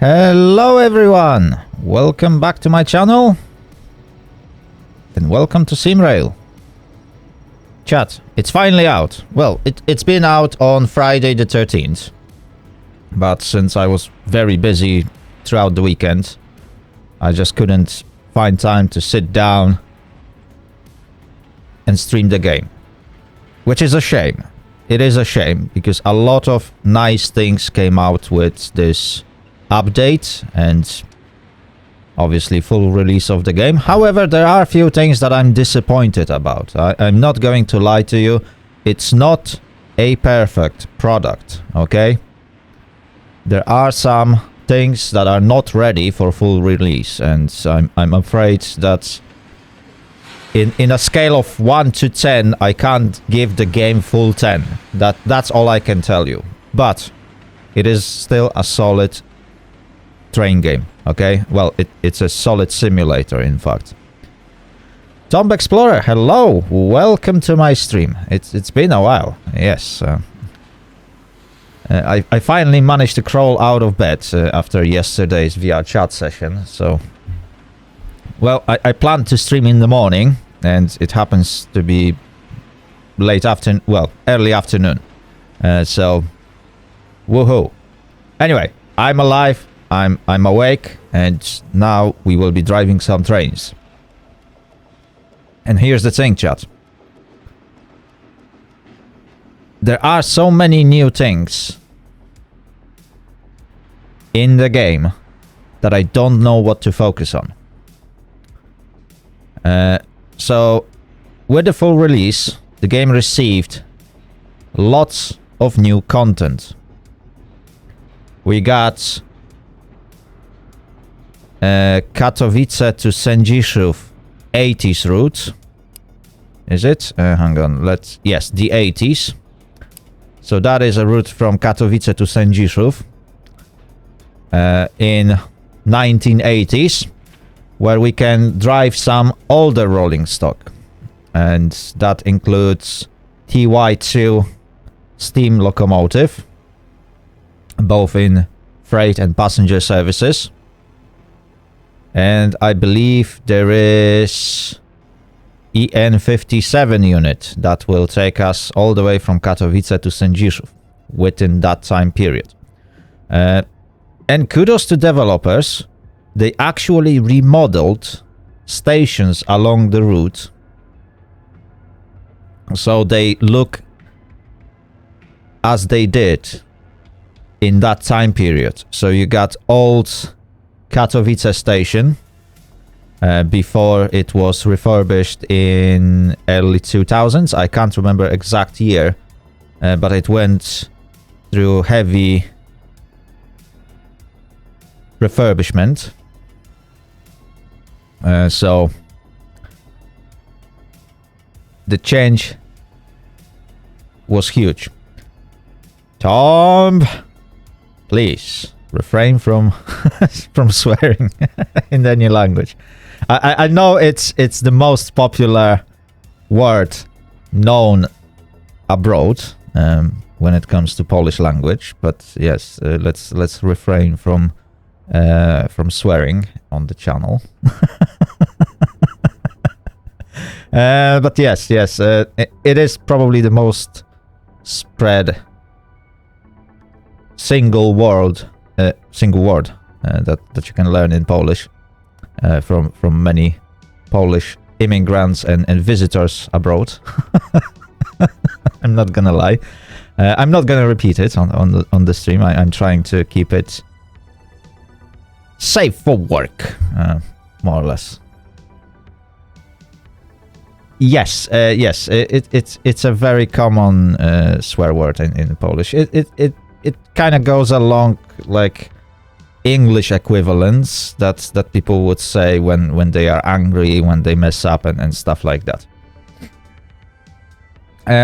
Hello everyone! Welcome back to my channel and welcome to SimRail. Chat, it's finally out. Well, it's been out on Friday the 13th, but since I was very busy throughout the weekend, I just couldn't find time to sit down and stream the game, which is a shame. It is a shame because a lot of nice things came out with this update and obviously full release of the game. However, there are a few things that I'm disappointed about. I'm not going to lie to you. It's not a perfect product, okay? There are some things that are not ready for full release, and I'm afraid that in a scale of 1 to 10, I can't give the game full 10. That's all I can tell you. But it is still a solid train game, okay? Well, it's a solid simulator, in fact. Tomb Explorer, hello! Welcome to my stream. It's been a while, yes. I finally managed to crawl out of bed after yesterday's VR chat session, so... Well, I planned to stream in the morning, and it happens to be late afternoon, well, early afternoon. So, woohoo. Anyway, I'm alive, I'm awake, and now we will be driving some trains. And here's the thing, chat. There are so many new things in the game that I don't know what to focus on. So, with the full release, the game received lots of new content. We got Katowice to Sędziszów 80s route. Is it? Hang on, yes, the 80s. So that is a route from Katowice to Sędziszów in 1980s, where we can drive some older rolling stock. And that includes TY2 steam locomotive, both in freight and passenger services. And I believe there is EN57 unit that will take us all the way from Katowice to Sędziszów within that time period. And kudos to developers, they actually remodeled stations along the route so they look as they did in that time period. So you got old Katowice station before it was refurbished in early 2000s. I can't remember exact year, but it went through heavy refurbishment. So the change was huge. Tom, please refrain from from swearing in any language. I know it's the most popular word known abroad when it comes to Polish language, but yes, let's refrain from swearing on the channel. But yes, it is probably the most spread single word that you can learn in Polish from many Polish immigrants and visitors abroad. I'm not gonna lie. I'm not gonna repeat it on the stream. I'm trying to keep it safe for work, more or less. Yes, it's a very common swear word in Polish. It kind of goes along like English equivalents that people would say when they are angry, when they mess up and stuff like that.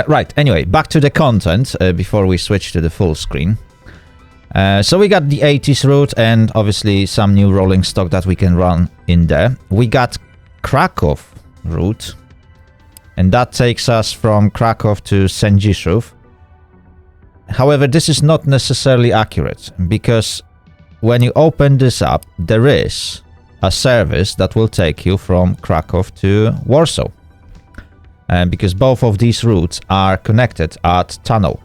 Right, anyway, back to the content before we switch to the full screen. So we got the 80s route and obviously some new rolling stock that we can run in there. We got Krakow route, and that takes us from Krakow to Sędziszów. However, this is not necessarily accurate because when you open this up, there is a service that will take you from Krakow to Warsaw. Because both of these routes are connected at tunnel,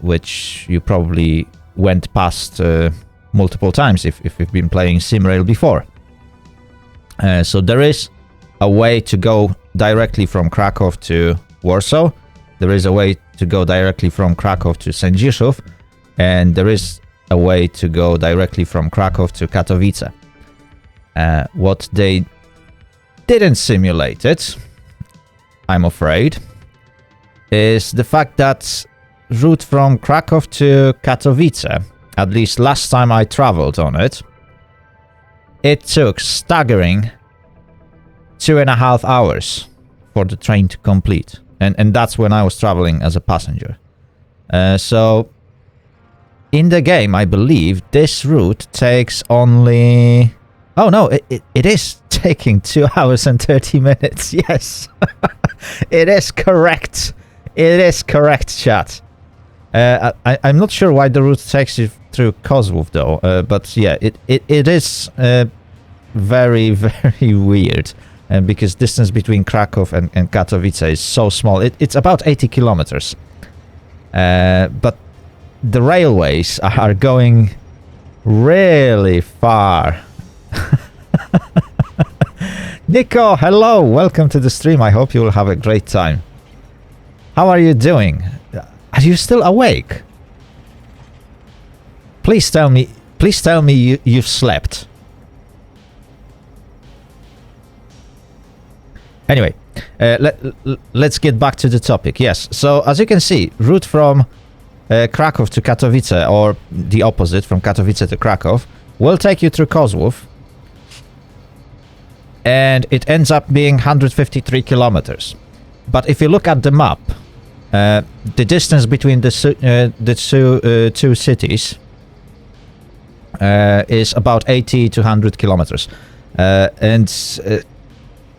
which you probably went past multiple times if you've been playing SimRail before. So there is a way to go directly from Krakow to Warsaw. There is a way to go directly from Krakow to Sędziszów, and there is a way to go directly from Krakow to Katowice. What they didn't simulate it, I'm afraid, is the fact that route from Krakow to Katowice, at least last time I traveled on it, it took staggering 2.5 hours for the train to complete. And that's when I was traveling as a passenger. So in the game, I believe this route takes only... Oh no, it is taking 2 hours and 30 minutes. Yes, it is correct. It is correct, chat. I'm not sure why the route takes you through Kozłów though, but yeah, it is very, very weird. Because distance between Krakow and Katowice is so small. It's about 80 kilometers. But the railways are going really far. Nico, hello! Welcome to the stream. I hope you will have a great time. How are you doing? Are you still awake? Please tell me you've slept. Anyway, let's get back to the topic. Yes, so as you can see, route from Krakow to Katowice, or the opposite, from Katowice to Krakow, will take you through Kozłów. And it ends up being 153 kilometers. But if you look at the map, the distance between the two cities is about 80 to 100 kilometers.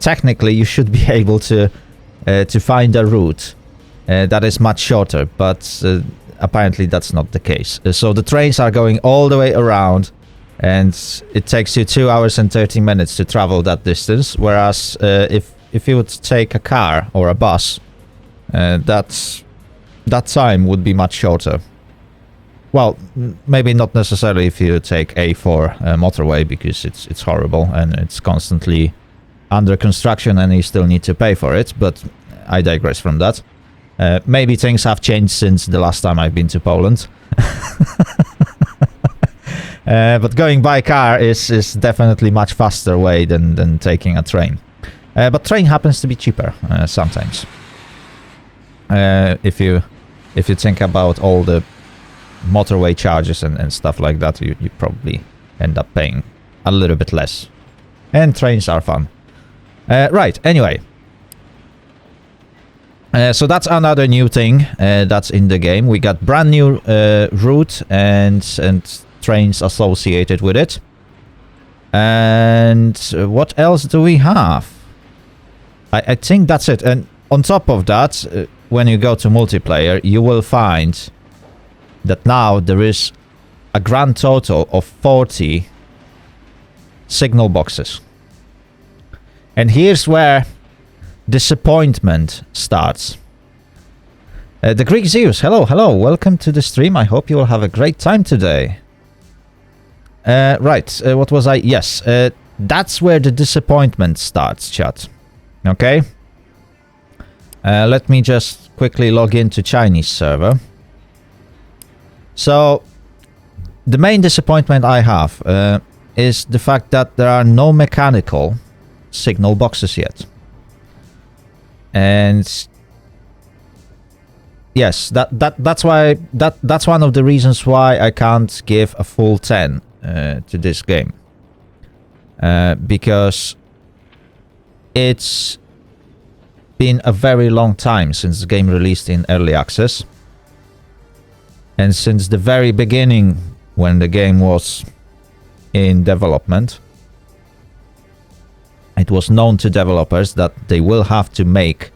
Technically, you should be able to find a route that is much shorter, but apparently that's not the case. So the trains are going all the way around, and it takes you 2 hours and 30 minutes to travel that distance. Whereas if you would take a car or a bus, that time would be much shorter. Well, maybe not necessarily if you take A4 motorway, because it's horrible and it's constantly under construction and you still need to pay for it, but I digress from that. Maybe things have changed since the last time I've been to Poland. But going by car is definitely much faster way than taking a train. But train happens to be cheaper sometimes. If you think about all the motorway charges and stuff like that, you probably end up paying a little bit less. And trains are fun. Right, anyway. So that's another new thing that's in the game. We got brand new route and trains associated with it. And what else do we have? I think that's it. And on top of that, when you go to multiplayer, you will find that now there is a grand total of 40 signal boxes. And here's where disappointment starts. The Greek Zeus, hello, welcome to the stream. I hope you will have a great time today. Right, what was I? Yes, that's where the disappointment starts, chat. Okay? Let me just quickly log into Chinese server. So, the main disappointment I have is the fact that there are no mechanical signal boxes yet. And yes, that's why that's one of the reasons why I can't give a full 10 to this game. Because it's been a very long time since the game released in early access. And since the very beginning, when the game was in development, it was known to developers that they will have to make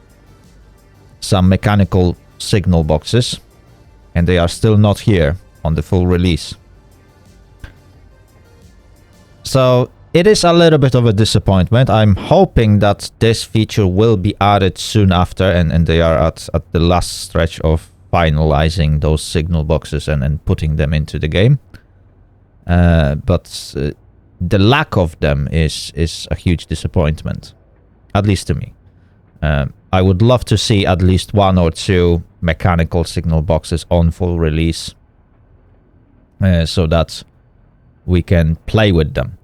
some mechanical signal boxes, and they are still not here on the full release. So it is a little bit of a disappointment. I'm hoping that this feature will be added soon after, and they are at the last stretch of finalizing those signal boxes and putting them into the game. But the lack of them is a huge disappointment, at least to me. I would love to see at least 1 or 2 mechanical signal boxes on full release, so that we can play with them.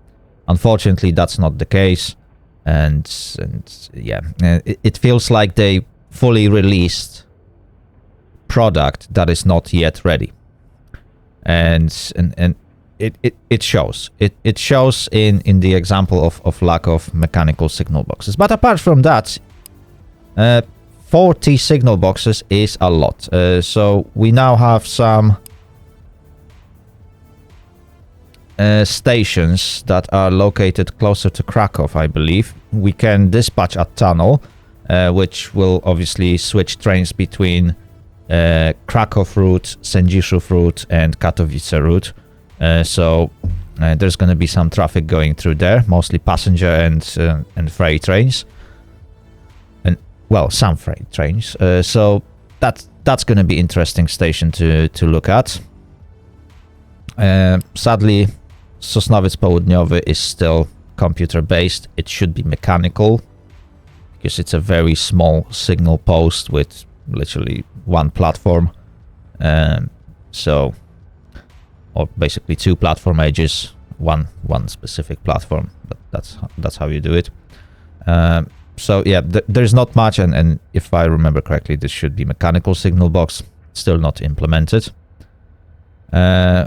Unfortunately, that's not the case, and yeah, it feels like they fully released product that is not yet ready, and it shows. It shows in the example of lack of mechanical signal boxes. But apart from that, 40 signal boxes is a lot. So we now have some stations that are located closer to Krakow, I believe. We can dispatch a tunnel, which will obviously switch trains between Krakow route, Sędziszów route, and Katowice route. So there's going to be some traffic going through there, mostly passenger and freight trains, and well, some freight trains. So that's going to be interesting station to look at. Sadly, Sosnowiec Południowy is still computer based. It should be mechanical because it's a very small signal post with literally 1 platform. So, or basically 2 platform edges, one specific platform. But that's how you do it. So yeah, there's not much, and if I remember correctly, this should be mechanical signal box, still not implemented.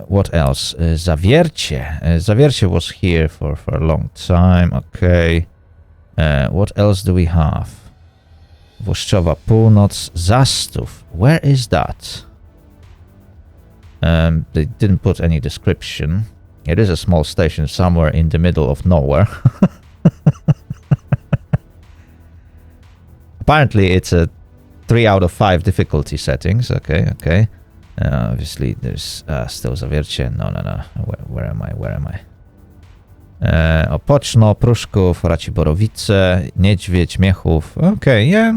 What else? Zawiercie. Zawiercie was here for a long time. Okay. What else do we have? Włoszczowa Północ, Zastów. Where is that? They didn't put any description. It is a small station somewhere in the middle of nowhere. Apparently, it's a 3 out of 5 difficulty settings. Okay. Obviously, there's still Zawiercie. No. Where am I? Opoczno, Pruszków, Raciborowice, Niedźwiedź, Miechów. Okay, yeah,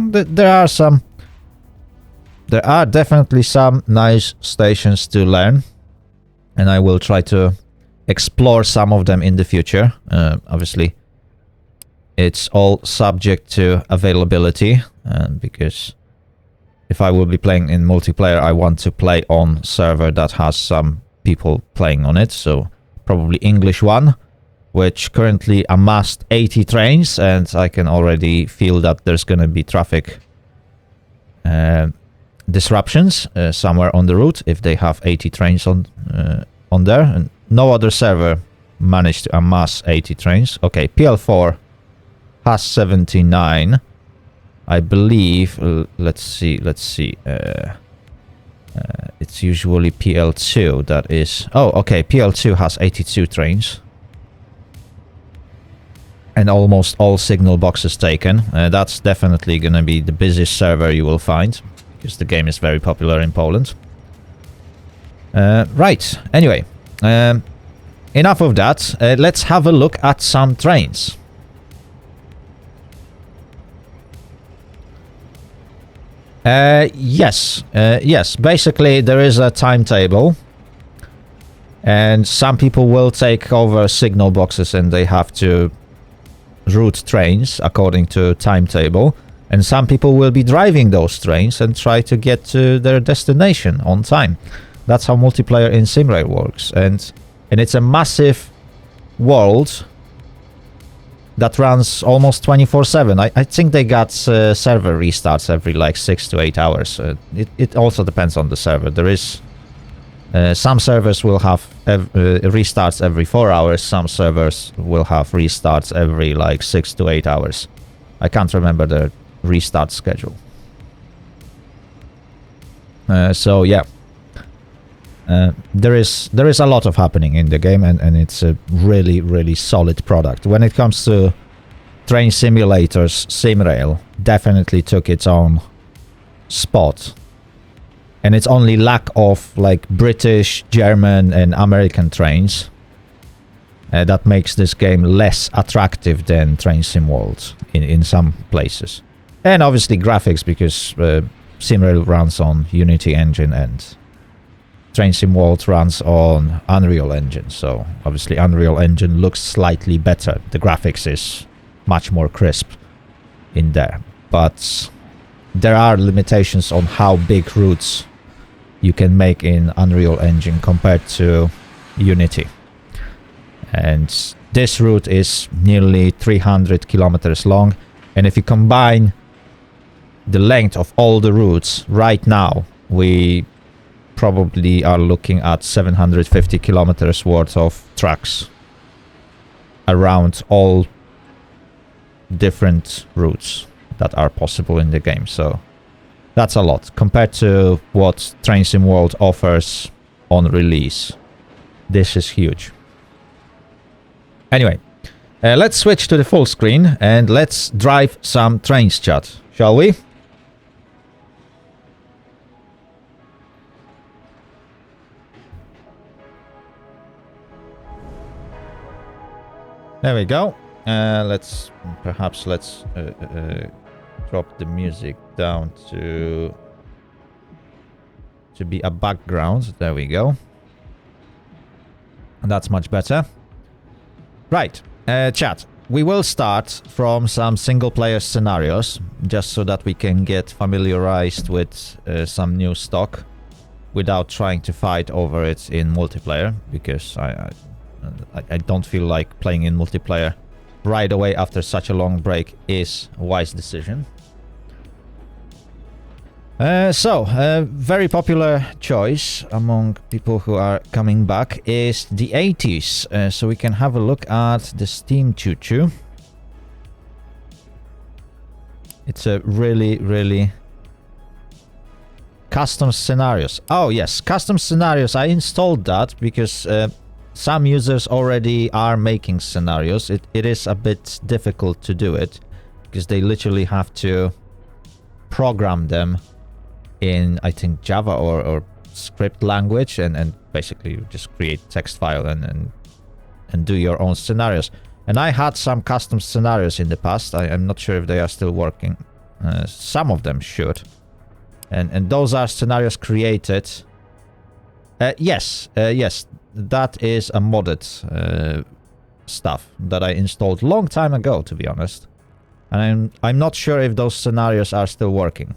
there are definitely some nice stations to learn, and I will try to explore some of them in the future. Obviously, it's all subject to availability, because if I will be playing in multiplayer, I want to play on server that has some people playing on it, so probably English one, which currently amassed 80 trains, and I can already feel that there's going to be traffic disruptions somewhere on the route if they have 80 trains on there, and no other server managed to amass 80 trains. Okay, PL4 has 79. I believe, let's see, it's usually PL2 that is... Oh, okay, PL2 has 82 trains. And almost all signal boxes taken. That's definitely going to be the busiest server you will find, because the game is very popular in Poland. Right, anyway, enough of that. Let's have a look at some trains. Yes. Basically, there is a timetable, and some people will take over signal boxes and they have to route trains according to timetable, and some people will be driving those trains and try to get to their destination on time. That's how multiplayer in SimRail works, and it's a massive world that runs almost 24/7. I think they got server restarts every like 6 to 8 hours. It also depends on the server. There is some servers will have restarts every 4 hours. Some servers will have restarts every like 6 to 8 hours. I can't remember the restart schedule. So yeah, there is a lot of happening in the game, and it's a really solid product. When it comes to train simulators, SimRail definitely took its own spot, and it's only lack of like British, German, and American trains that makes this game less attractive than Train Sim World in some places. And obviously graphics, because SimRail runs on Unity engine and Train Sim World runs on Unreal Engine. So obviously Unreal Engine looks slightly better. The graphics is much more crisp in there. But there are limitations on how big routes you can make in Unreal Engine compared to Unity. And this route is nearly 300 kilometers long. And if you combine the length of all the routes right now, we probably are looking at 750 kilometers worth of tracks around all different routes that are possible in the game. So that's a lot compared to what Train Sim World offers on release. This is huge. Anyway, let's switch to the full screen and let's drive some trains, chat, shall we? There we go. Let's drop the music down to be a background. There we go. And that's much better. Right, chat. We will start from some single-player scenarios, just so that we can get familiarized with some new stock without trying to fight over it in multiplayer, because I don't feel like playing in multiplayer right away after such a long break is a wise decision. Very popular choice among people who are coming back is the 80s. So we can have a look at the Steam Choo-Choo. It's a really custom scenarios. Oh yes, custom scenarios. I installed that because some users already are making scenarios. It is a bit difficult to do it because they literally have to program them in, I think, Java or script language, and basically you just create text file and do your own scenarios. And I had some custom scenarios in the past. I'm not sure if they are still working. Some of them should. And those are scenarios created. Yes, that is a modded stuff that I installed long time ago, to be honest. And I'm not sure if those scenarios are still working.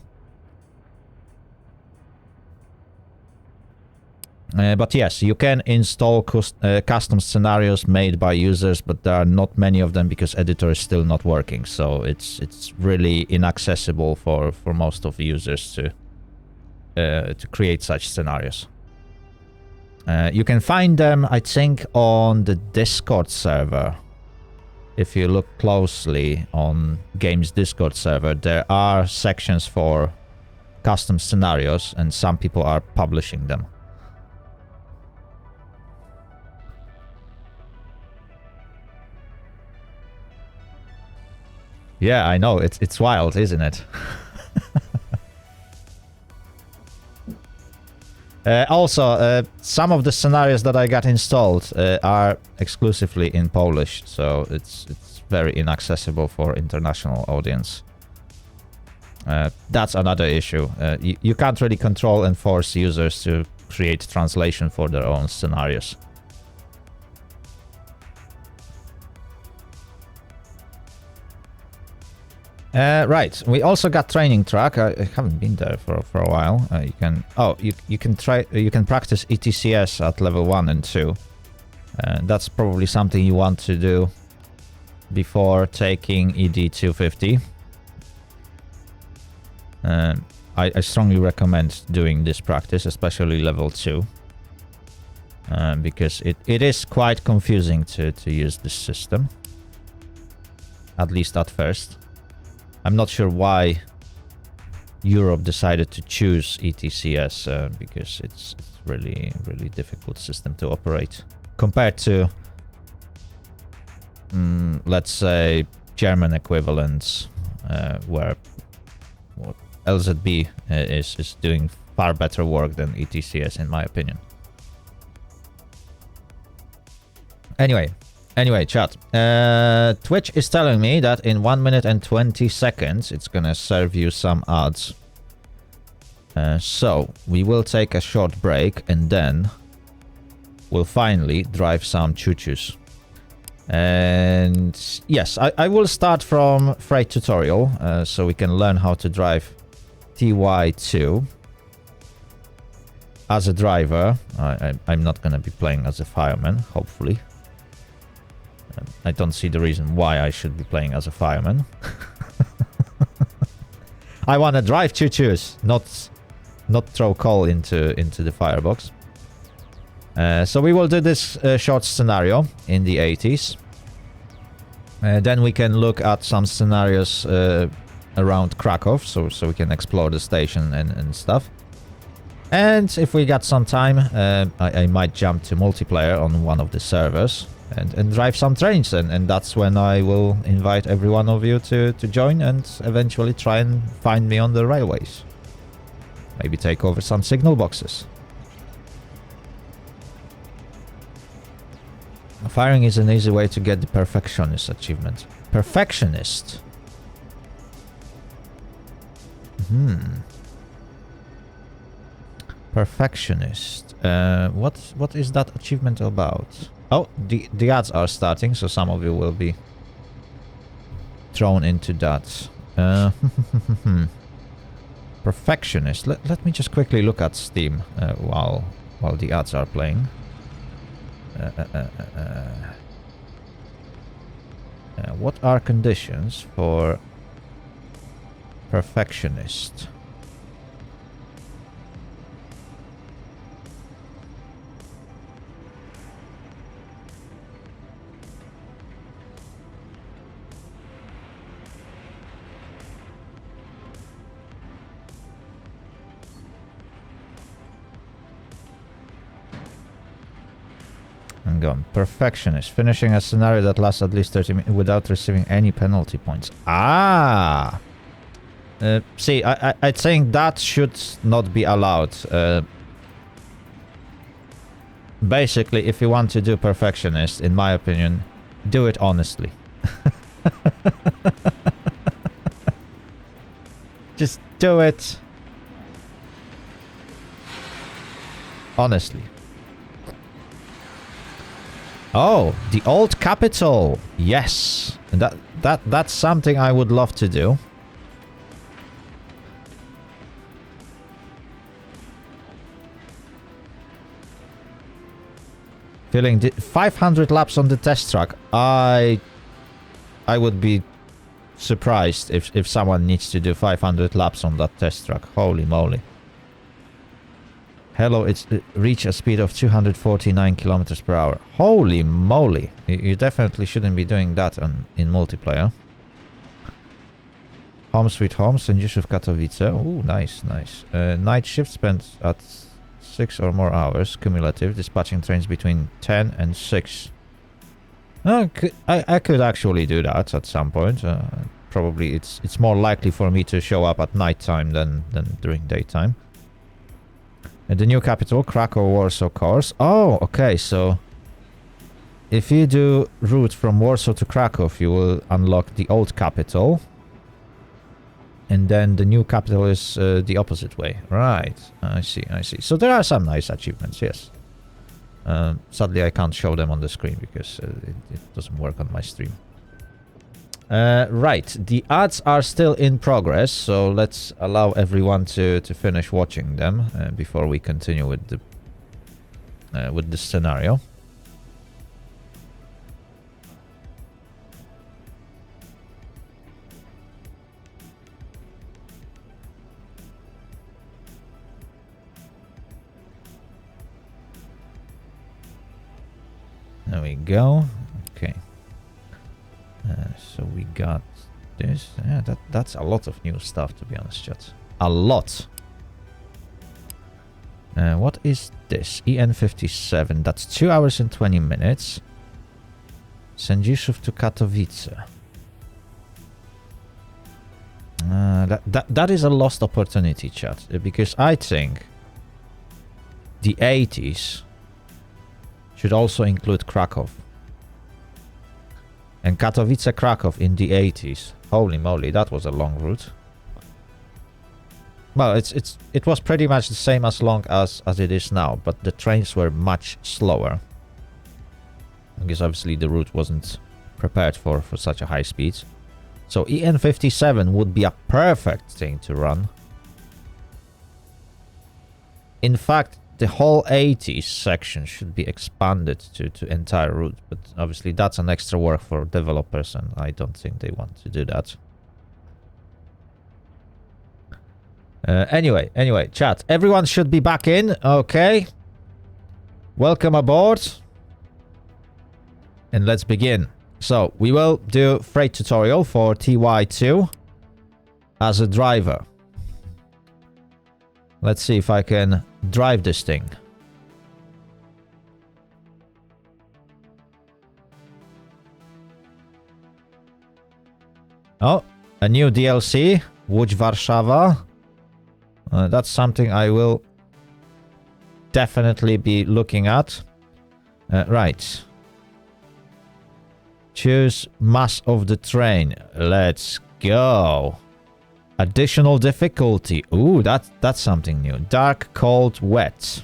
But yes, you can install custom scenarios made by users, but there are not many of them because editor is still not working. So it's really inaccessible for most of the users to create such scenarios. You can find them, I think, on the Discord server. If you look closely on Games Discord server, there are sections for custom scenarios, and some people are publishing them. Yeah, I know. It's wild, isn't it? Also, some of the scenarios that I got installed are exclusively in Polish, so it's very inaccessible for international audience. That's another issue. You can't really control and force users to create translation for their own scenarios. Right, we also got training track. I haven't been there for a while. You can practice ETCS at level 1 and 2. That's probably something you want to do before taking ED 250. I strongly recommend doing this practice, especially level 2, because it is quite confusing to use this system, at least at first. I'm not sure why Europe decided to choose ETCS, because it's really difficult system to operate compared to, let's say, German equivalents, where LZB is doing far better work than ETCS, in my opinion. Anyway, Anyway, chat. Twitch is telling me that in 1 minute and 20 seconds, it's gonna serve you some ads. So, we will take a short break and then we'll finally drive some choo-choos. And yes, I will start from freight tutorial, so we can learn how to drive TY2 as a driver. I'm not going to be playing as a fireman, hopefully. I don't see the reason why I should be playing as a fireman. I want to drive choo-choos, not throw coal into the firebox. So we will do this short scenario in the 80s. Then we can look at some scenarios around Krakow, so we can explore the station and stuff. And if we got some time, I might jump to multiplayer on one of the servers and drive some trains. And that's when I will invite every one of you to join and eventually try and find me on the railways. Maybe take over some signal boxes. Firing is an easy way to get the perfectionist achievement. Perfectionist? Perfectionist. What is that achievement about? Oh, the ads are starting, so some of you will be thrown into that. Perfectionist. Let me just quickly look at Steam while the ads are playing. What are conditions for perfectionist? I'm going. Perfectionist. Finishing a scenario that lasts at least 30 minutes without receiving any penalty points. Ah! See, I think that should not be allowed. Basically, if you want to do perfectionist, in my opinion, do it honestly. Just do it honestly. Oh, the old capital. Yes. That's something I would love to do. Filling 500 laps on the test track. I would be surprised if someone needs to do 500 laps on that test track. Holy moly. Hello, it's reach a speed of 249 kilometers per hour. Holy moly. You definitely shouldn't be doing that in multiplayer. Home sweet home, Sędziszów Katowice. Oh, nice, nice. Night shift spent at 6 or more hours, cumulative, dispatching trains between 10 and 6. I could actually do that at some point. Probably it's more likely for me to show up at night time than during daytime. The new capital, Krakow-Warsaw course. Oh, okay, so if you do route from Warsaw to Krakow, you will unlock the old capital. And then the new capital is the opposite way. Right, I see, I see. So there are some nice achievements, yes. Sadly, I can't show them on the screen because it doesn't work on my stream. Right, the ads are still in progress, so let's allow everyone to finish watching them before we continue with the scenario. There we go. Okay. So we got this. Yeah, that's a lot of new stuff, to be honest, chat. A lot. What is this? EN57. That's 2 hours and 20 minutes. Sędziszów to Katowice. That is a lost opportunity, chat. Because I think the 80s should also include Krakow. And Katowice, Krakow in the 80s. Holy moly, that was a long route. Well, it was pretty much the same as long as it is now, but the trains were much slower. Because obviously the route wasn't prepared for such a high speed. So EN57 would be a perfect thing to run. In fact, the whole 80s section should be expanded to entire route, but obviously that's an extra work for developers, and I don't think they want to do that. Anyway, chat. Everyone should be back in, okay? Welcome aboard. And let's begin. So, we will do freight tutorial for TY2 as a driver. Let's see if I can drive this thing. Oh, a new DLC, Łódź Warszawa. That's something I will definitely be looking at. Right. Choose mass of the train. Let's go. Additional difficulty. Ooh, that's something new. Dark, cold, wet.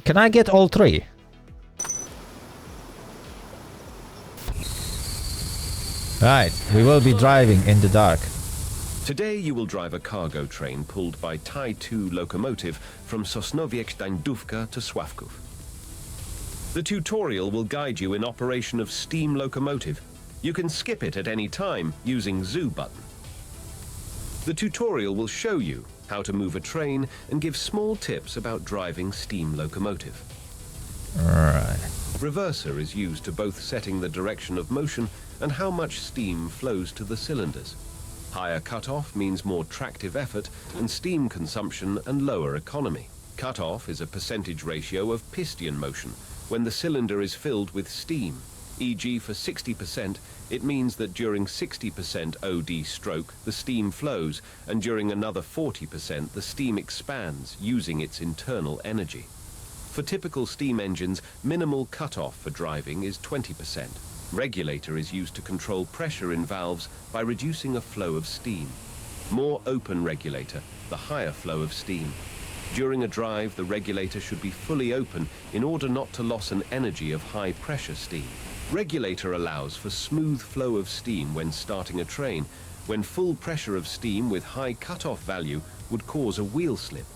Can I get all three? Right, we will be driving in the dark. Today you will drive a cargo train pulled by TY2 locomotive from Sosnowiec-Dańdówka to Sławków. The tutorial will guide you in operation of steam locomotive. You can skip it at any time using Z button. The tutorial will show you how to move a train and give small tips about driving steam locomotive. Alright. Reverser is used to both setting the direction of motion and how much steam flows to the cylinders. Higher cutoff means more tractive effort and steam consumption and lower economy. Cutoff is a percentage ratio of piston motion when the cylinder is filled with steam. E.g. for 60%, it means that during 60% OD stroke, the steam flows, and during another 40%, the steam expands using its internal energy. For typical steam engines, minimal cutoff for driving is 20%. Regulator is used to control pressure in valves by reducing a flow of steam. More open regulator, the higher flow of steam. During a drive, the regulator should be fully open in order not to lose an energy of high pressure steam. Regulator allows for smooth flow of steam when starting a train, when full pressure of steam with high cutoff value would cause a wheel slip.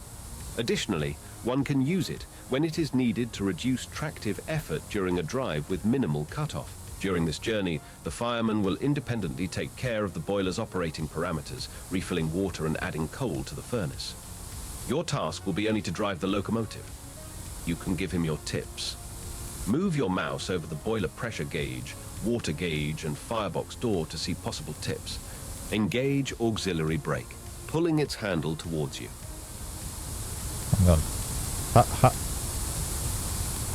Additionally, one can use it when it is needed to reduce tractive effort during a drive with minimal cutoff. During this journey, the fireman will independently take care of the boiler's operating parameters, refilling water and adding coal to the furnace. Your task will be only to drive the locomotive. You can give him your tips. Move your mouse over the boiler pressure gauge, water gauge and firebox door to see possible tips. Engage auxiliary brake, pulling its handle towards you. Hang on.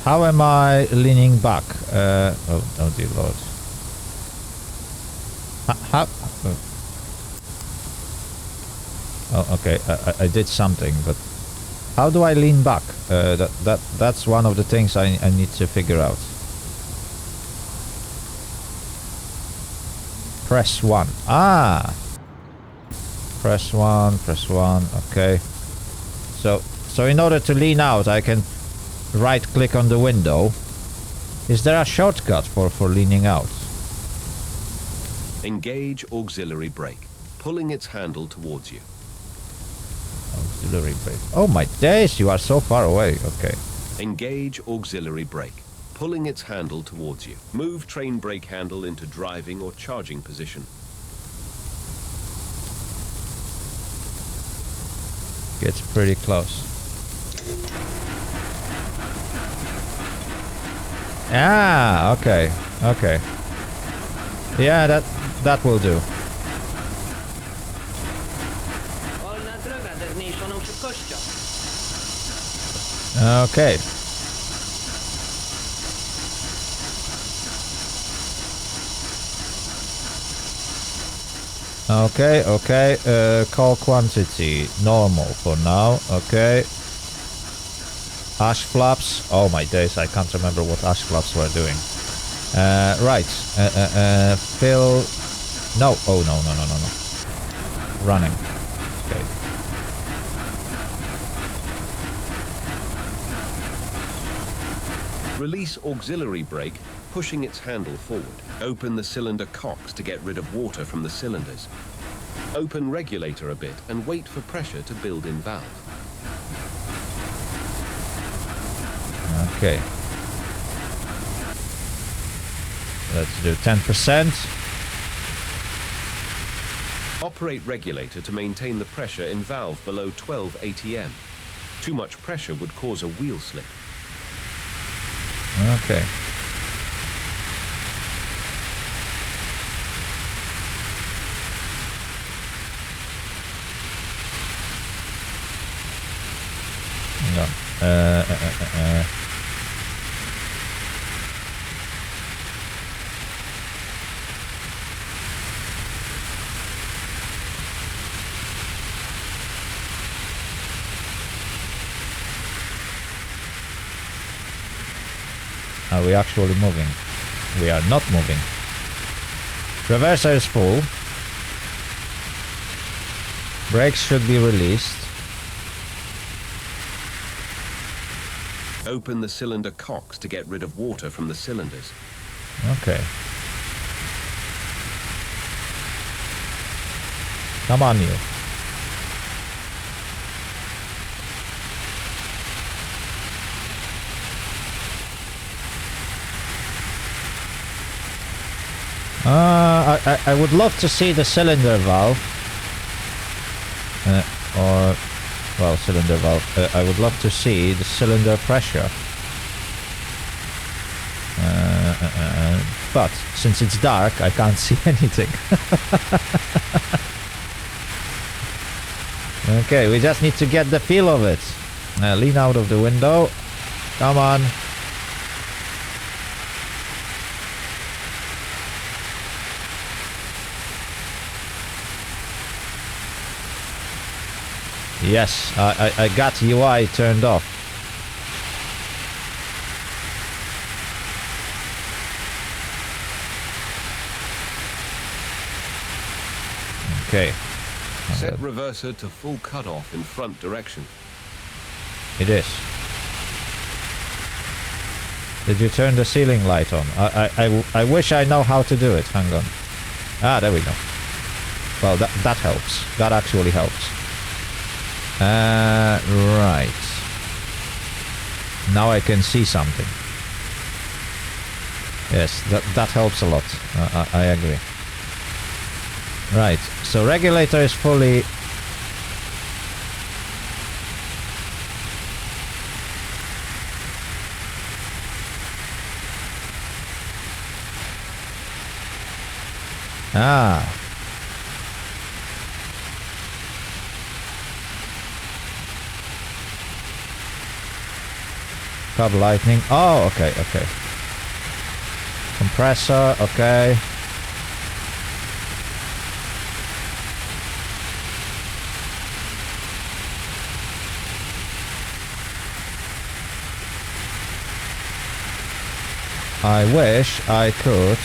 How am I leaning back? Oh dear lord. Oh, okay. I did something, but how do I lean back? That's one of the things I need to figure out. Press 1. Ah! Press 1, press 1. Okay. So in order to lean out, I can right-click on the window. Is there a shortcut for leaning out? Engage auxiliary brake, pulling its handle towards you. Auxiliary brake. Oh my days, you are so far away. Okay. Engage auxiliary brake, pulling its handle towards you. Move train brake handle into driving or charging position. Gets pretty close. Ah, okay. Okay. Yeah, that will do. Okay. Okay. Call quantity normal for now. Okay. Ash flaps. Oh my days, I can't remember what ash flaps were doing. Right. Fill. No. Oh, no. Running. Okay. Release auxiliary brake, pushing its handle forward. Open the cylinder cocks to get rid of water from the cylinders. Open regulator a bit and wait for pressure to build in valve. Okay. Let's do 10%. Operate regulator to maintain the pressure in valve below 12 atm. Too much pressure would cause a wheel slip. Okay. No. Are we actually moving? We are not moving. Reverser is full. Brakes should be released. Open the cylinder cocks to get rid of water from the cylinders. Okay. Come on, you. I would love to see the cylinder valve. Well, cylinder valve. I would love to see the cylinder pressure. But since it's dark, I can't see anything. Okay, we just need to get the feel of it. Lean out of the window. Come on. Yes, I got UI turned off. Okay. Set reverser to full cutoff in front direction. It is. Did you turn the ceiling light on? I wish I know how to do it. Hang on. Ah, there we go. Well, that helps. That actually helps. Right. Now I can see something. Yes, that helps a lot. I agree. Right, so regulator is fully... Ah. Cub lightning. Oh, okay. Compressor, okay. I wish I could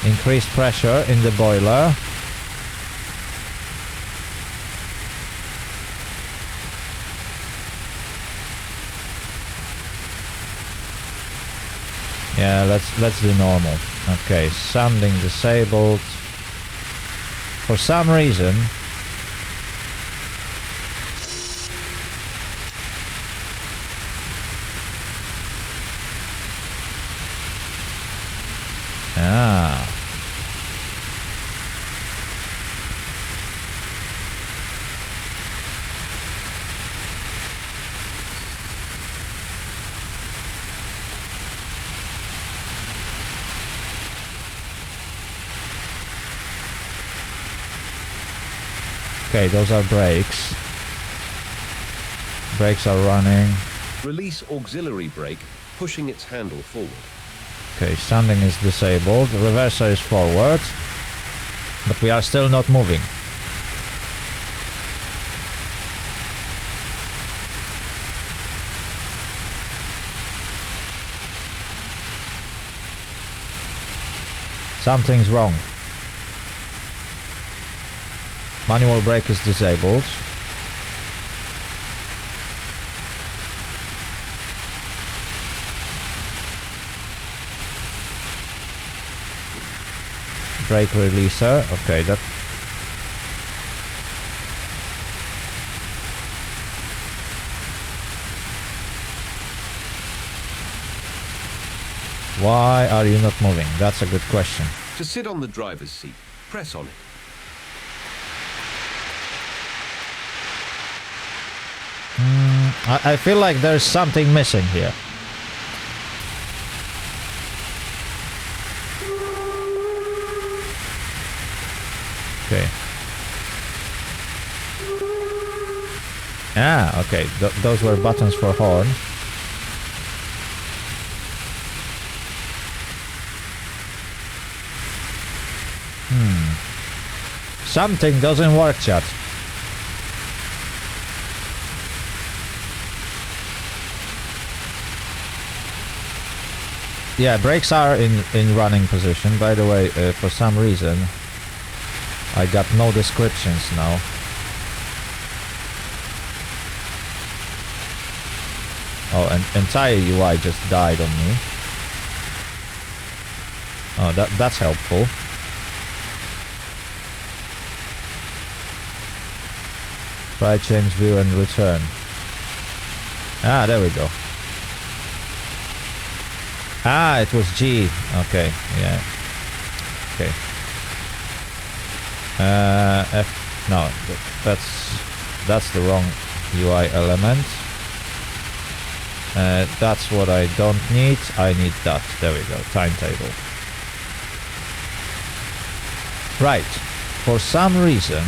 increase pressure in the boiler. Yeah, let's do normal. Okay, sanding disabled. For some reason, okay, those are brakes. Brakes are running. Release auxiliary brake, pushing its handle forward. Okay, standing is disabled. The reverser is forward. But we are still not moving. Something's wrong. Manual brake is disabled. Brake releaser. Okay, that... Why are you not moving? That's a good question. To sit on the driver's seat, press on it. I feel like there's something missing here. Okay. Ah, okay. Those were buttons for horn. Something doesn't work, chat. Yeah, brakes are in running position. By the way, for some reason, I got no descriptions now. Oh, and entire UI just died on me. Oh, that's helpful. Try change view and return. Ah, there we go. Ah, it was G. Okay, yeah. Okay. F. No, that's the wrong UI element. That's what I don't need. I need that. There we go. Timetable. Right. For some reason,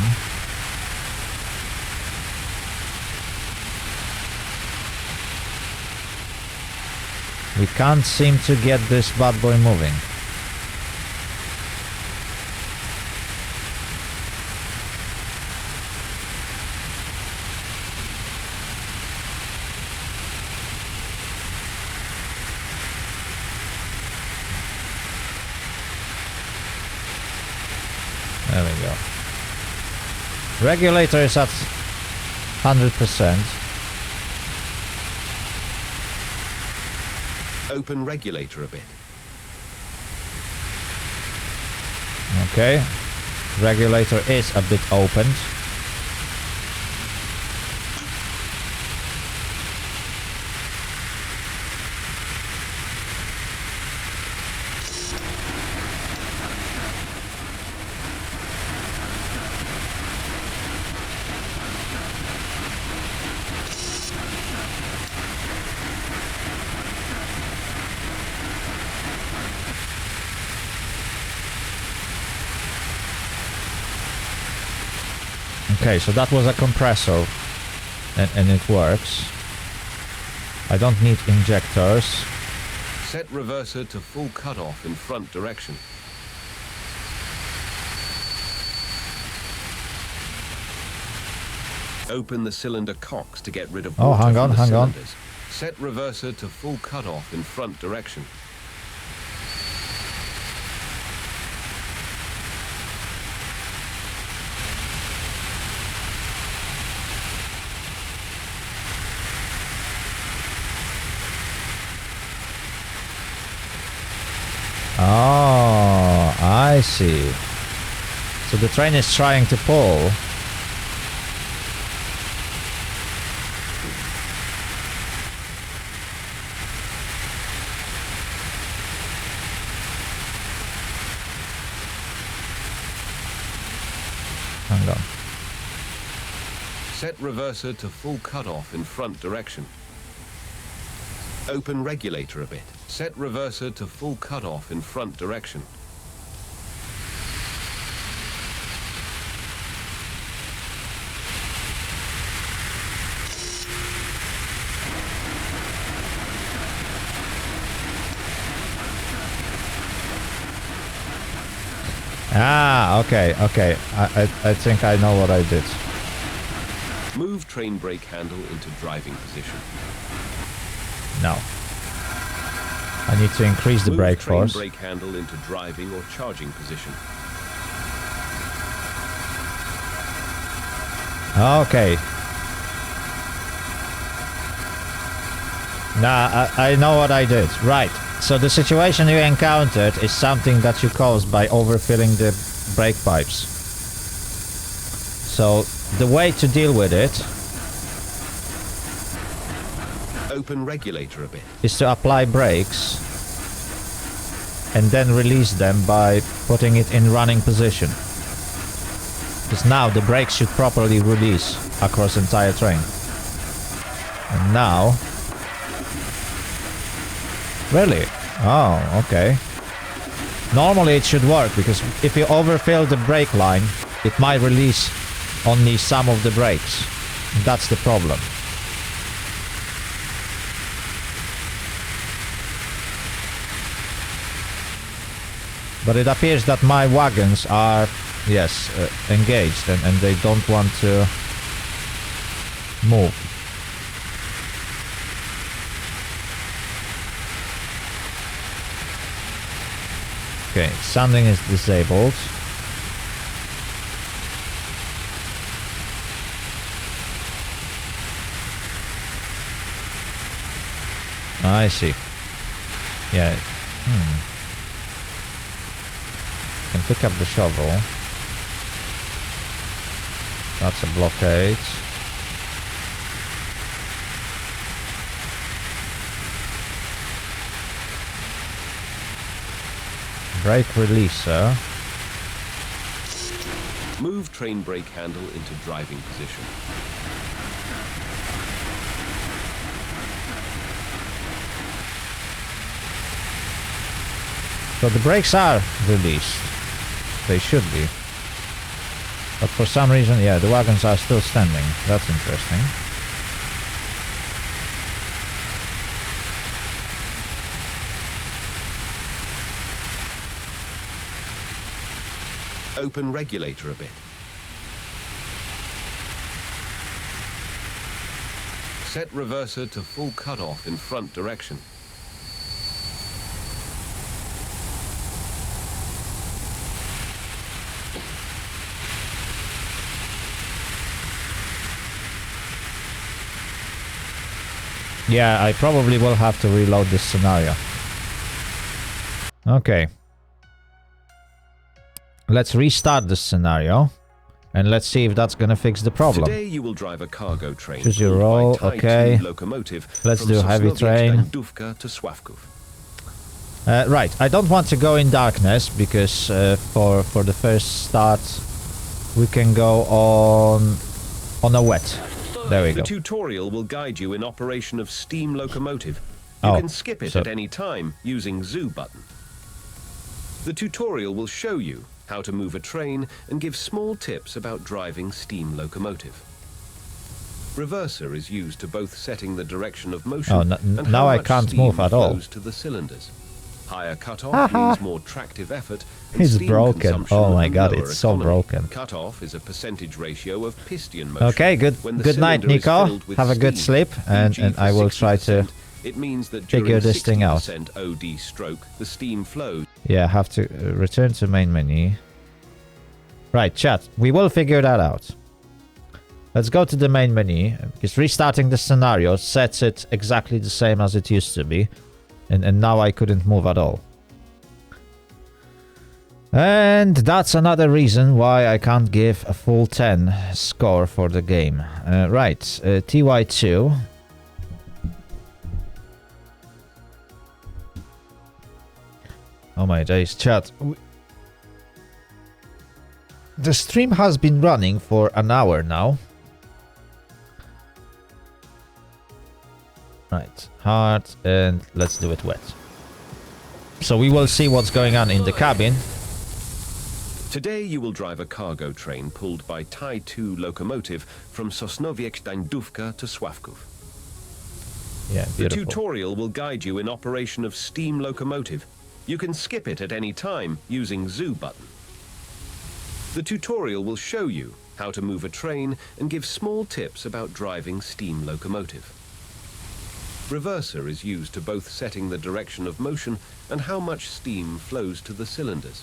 we can't seem to get this bad boy moving. There we go. Regulator is at 100%. Open regulator a bit. Okay. Regulator is a bit opened. Okay, so that was a compressor, and it works. I don't need injectors. Set reverser to full cutoff in front direction. Open the cylinder cocks to get rid of water hang from on, the hang on. cylinders. Set reverser to full cutoff in front direction. Oh, I see. So the train is trying to pull. Hang on. Set reverser to full cutoff in front direction. Open regulator a bit. Set reverser to full cutoff in front direction. Ah, okay. I think I know what I did. Move train brake handle into driving position. No. I need to increase the brake train force. brake handle into driving or charging position. Okay. Nah, I know what I did. Right. So the situation you encountered is something that you caused by overfilling the brake pipes. So the way to deal with it Open regulator a bit. is to apply brakes and then release them by putting it in running position. Because now the brakes should properly release across the entire train. And now... Really? Oh, okay. Normally it should work, because if you overfill the brake line, it might release only some of the brakes. That's the problem. But it appears that my wagons are, yes, engaged, and they don't want to move. Okay, sanding is disabled. I see. Yeah. Can pick up the shovel. That's a blockade. Brake releaser. Move train brake handle into driving position. So the brakes are released. They should be. But for some reason, yeah, the wagons are still standing. That's interesting. Open regulator a bit. Set reverser to full cutoff in front direction. Yeah, I probably will have to reload this scenario. Okay. Let's restart this scenario. And let's see if that's gonna fix the problem. Today you will drive a cargo train. Choose your role, okay. Locomotive. Let's do heavy train. To Swavkov. Right, I don't want to go in darkness because for the first start we can go on a wet. There we go. The tutorial will guide you in operation of steam locomotive. You can skip it at any time using Z button. The tutorial will show you how to move a train and give small tips about driving steam locomotive. Reverser is used to both setting the direction of motion and now how I much can't steam move at all. flows to the cylinders. Higher cutoff means more tractive effort and It's steam broken. consumption Oh my and god, lower it's so economy. broken. Cutoff is a percentage ratio of piston motion. Okay, good night, cylinder is Nico. filled with Have a good steam. sleep, and I will try to It means that figure during this thing out. 60% OD stroke, the steam flows. Yeah, have to return to main menu. Right, chat. We will figure that out. Let's go to the main menu, because restarting the scenario sets it exactly the same as it used to be. And now I couldn't move at all. And that's another reason why I can't give a full 10 score for the game. Right, TY2. Oh my days, chat. The stream has been running for an hour now. Right, hard, and let's do it wet. So we will see what's going on in the cabin. Today you will drive a cargo train pulled by Tie 2 locomotive from Sosnowiec Dańdówka to Swavkov. Yeah, beautiful. The tutorial will guide you in operation of steam locomotive. You can skip it at any time using Z button. The tutorial will show you how to move a train and give small tips about driving steam locomotive. Reverser is used to both setting the direction of motion and how much steam flows to the cylinders.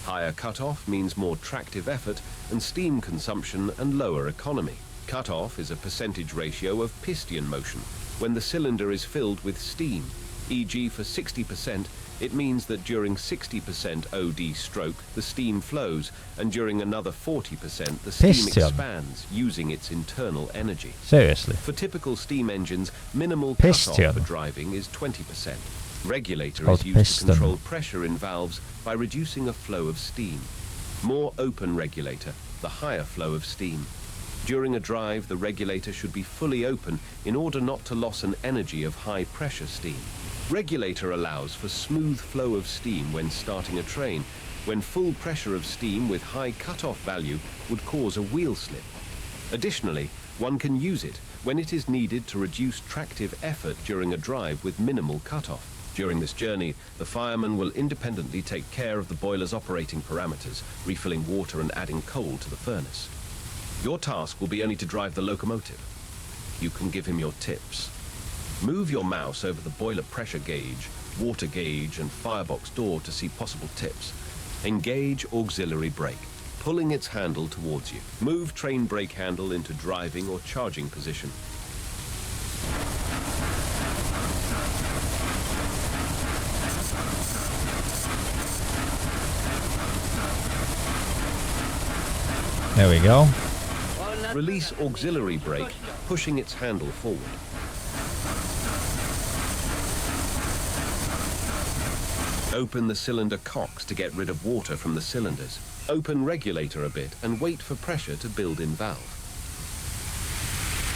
Higher cutoff means more tractive effort and steam consumption and lower economy. Cutoff is a percentage ratio of piston motion when the cylinder is filled with steam, e.g. for 60%, it means that during 60% OD stroke, the steam flows, and during another 40%, the steam Piston. expands, using its internal energy. Seriously. For typical steam engines, minimal Piston. cutoff for driving is 20%. Regulator Called is used piston. to control pressure in valves by reducing a flow of steam. More open regulator, the higher flow of steam. During a drive, the regulator should be fully open in order not to lose an energy of high pressure steam. Regulator allows for smooth flow of steam when starting a train, when full pressure of steam with high cutoff value would cause a wheel slip. Additionally, one can use it when it is needed to reduce tractive effort during a drive with minimal cutoff. During this journey, the fireman will independently take care of the boiler's operating parameters, refilling water and adding coal to the furnace. Your task will be only to drive the locomotive. You can give him your tips. Move your mouse over the boiler pressure gauge, water gauge and firebox door to see possible tips. Engage auxiliary brake, pulling its handle towards you. Move train brake handle into driving or charging position. There we go. Release auxiliary brake, pushing its handle forward. Open the cylinder cocks to get rid of water from the cylinders. Open regulator a bit and wait for pressure to build in valve.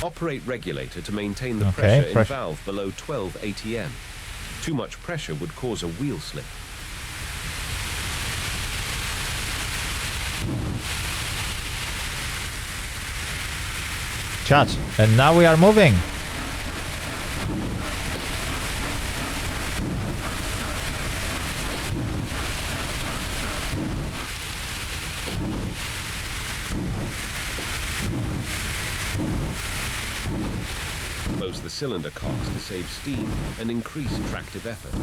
Operate regulator to maintain the pressure in valve below 12 atm. Too much pressure would cause a wheel slip. Chat. And now we are moving. Close the cylinder cocks to save steam and increase tractive effort.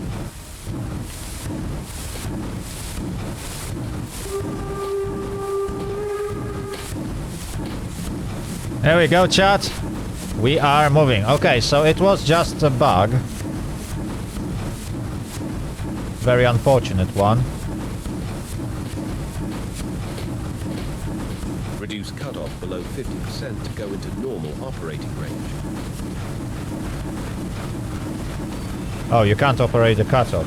There we go, chat. We are moving. Okay, so it was just a bug. Very unfortunate one. Reduce cutoff below 50% to go into normal operating range. Oh, you can't operate the cutoff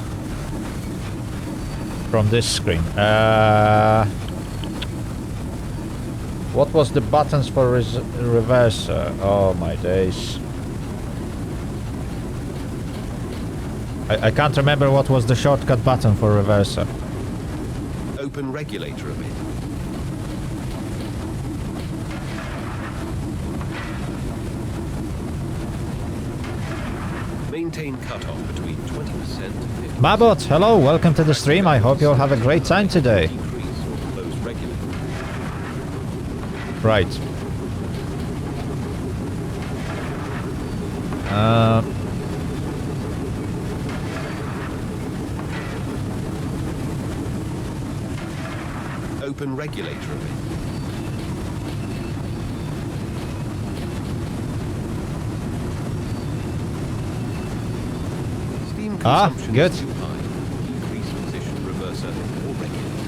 from this screen. What was the buttons for reverser? Oh my days. I can't remember what was the shortcut button for reverser. Open regulator a bit. Maintain cutoff between 20% and 50%. Mabot, hello, welcome to the stream. I hope you'll have a great time today. Increase or close regulator. Right. Open regulator a bit. Steam consumption good. is too high. Increase position reverser or regulator.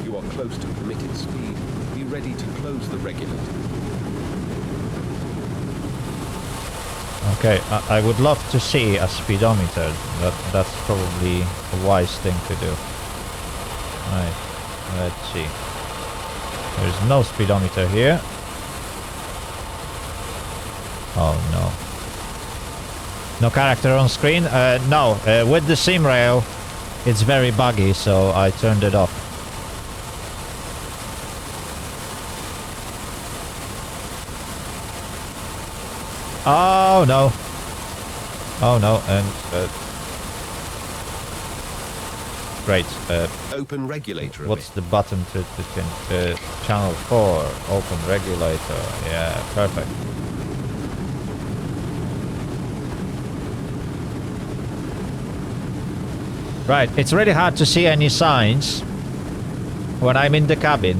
You are close to permitted speed. Be ready to close the regulator. Okay, I would love to see a speedometer. That's probably a wise thing to do. Right, let's see. There's no speedometer here. Oh no. No character on screen? No, with the SimRail it's very buggy, so I turned it off. Oh no. Oh no, and Great. Open regulator a What's bit. the button to change? Channel 4. Open regulator. Yeah, perfect. Right, it's really hard to see any signs when I'm in the cabin.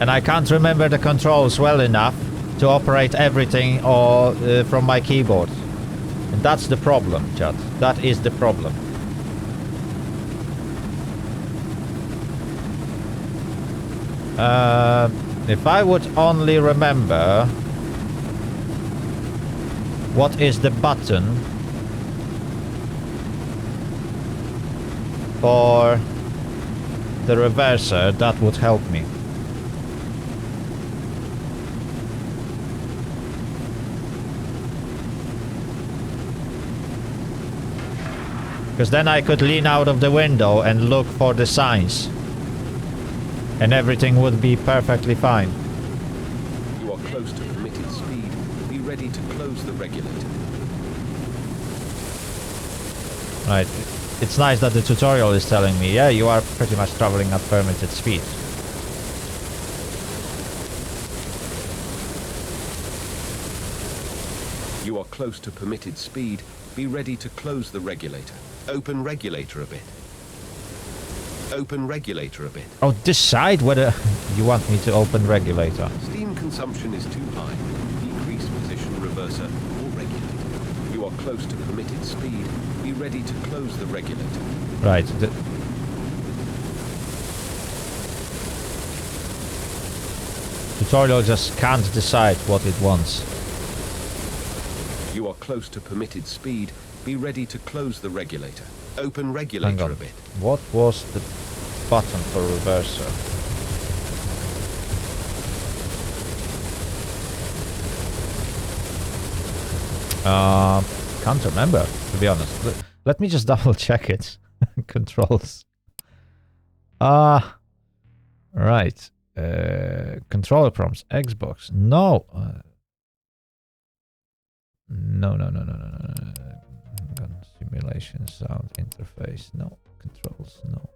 And I can't remember the controls well enough to operate everything or from my keyboard. And that's the problem, chat. That is the problem. If I would only remember what is the button for the reverser, that would help me. Because then I could lean out of the window and look for the signs. And everything would be perfectly fine. You are close to permitted speed. Be ready to close the regulator. Right. It's nice that the tutorial is telling me, yeah, you are pretty much traveling at permitted speed. You are close to permitted speed. Be ready to close the regulator. Open regulator a bit. Open regulator a bit. Oh, decide whether you want me to open regulator. Steam consumption is too high. Decrease position reverser or regulator. You are close to permitted speed. Be ready to close the regulator. Right. Tutorial just can't decide what it wants. You are close to permitted speed. Be ready to close the regulator. Open regulator a bit. What was the button for reverser? Can't remember, to be honest. Let me just double check it. Controls. Right. Controller prompts. Xbox. No. No. Simulation, sound, interface. No. Controls. No.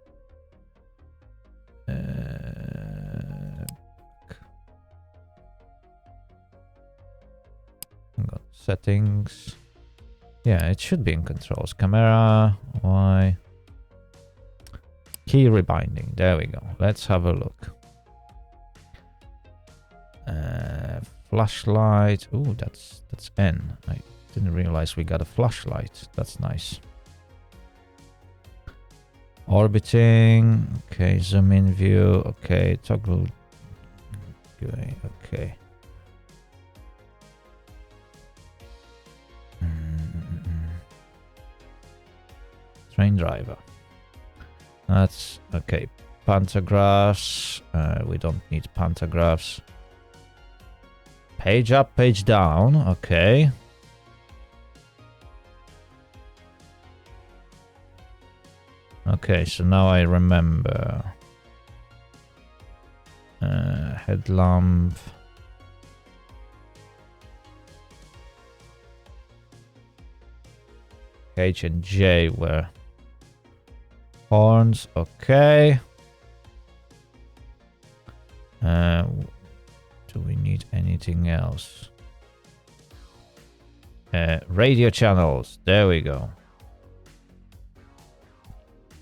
Settings. Yeah, it should be in controls. Camera. Why? Key rebinding. There we go. Let's have a look. Flashlight. Ooh, that's N. I didn't realize we got a flashlight. That's nice. Orbiting. Okay, zoom in view. Okay, toggle. Okay. Train driver. That's okay. Pantographs. We don't need pantographs. Page up, page down. Okay. Okay, so now I remember. Headlamp. H and J were horns. Okay. Do we need anything else? Radio channels. There we go.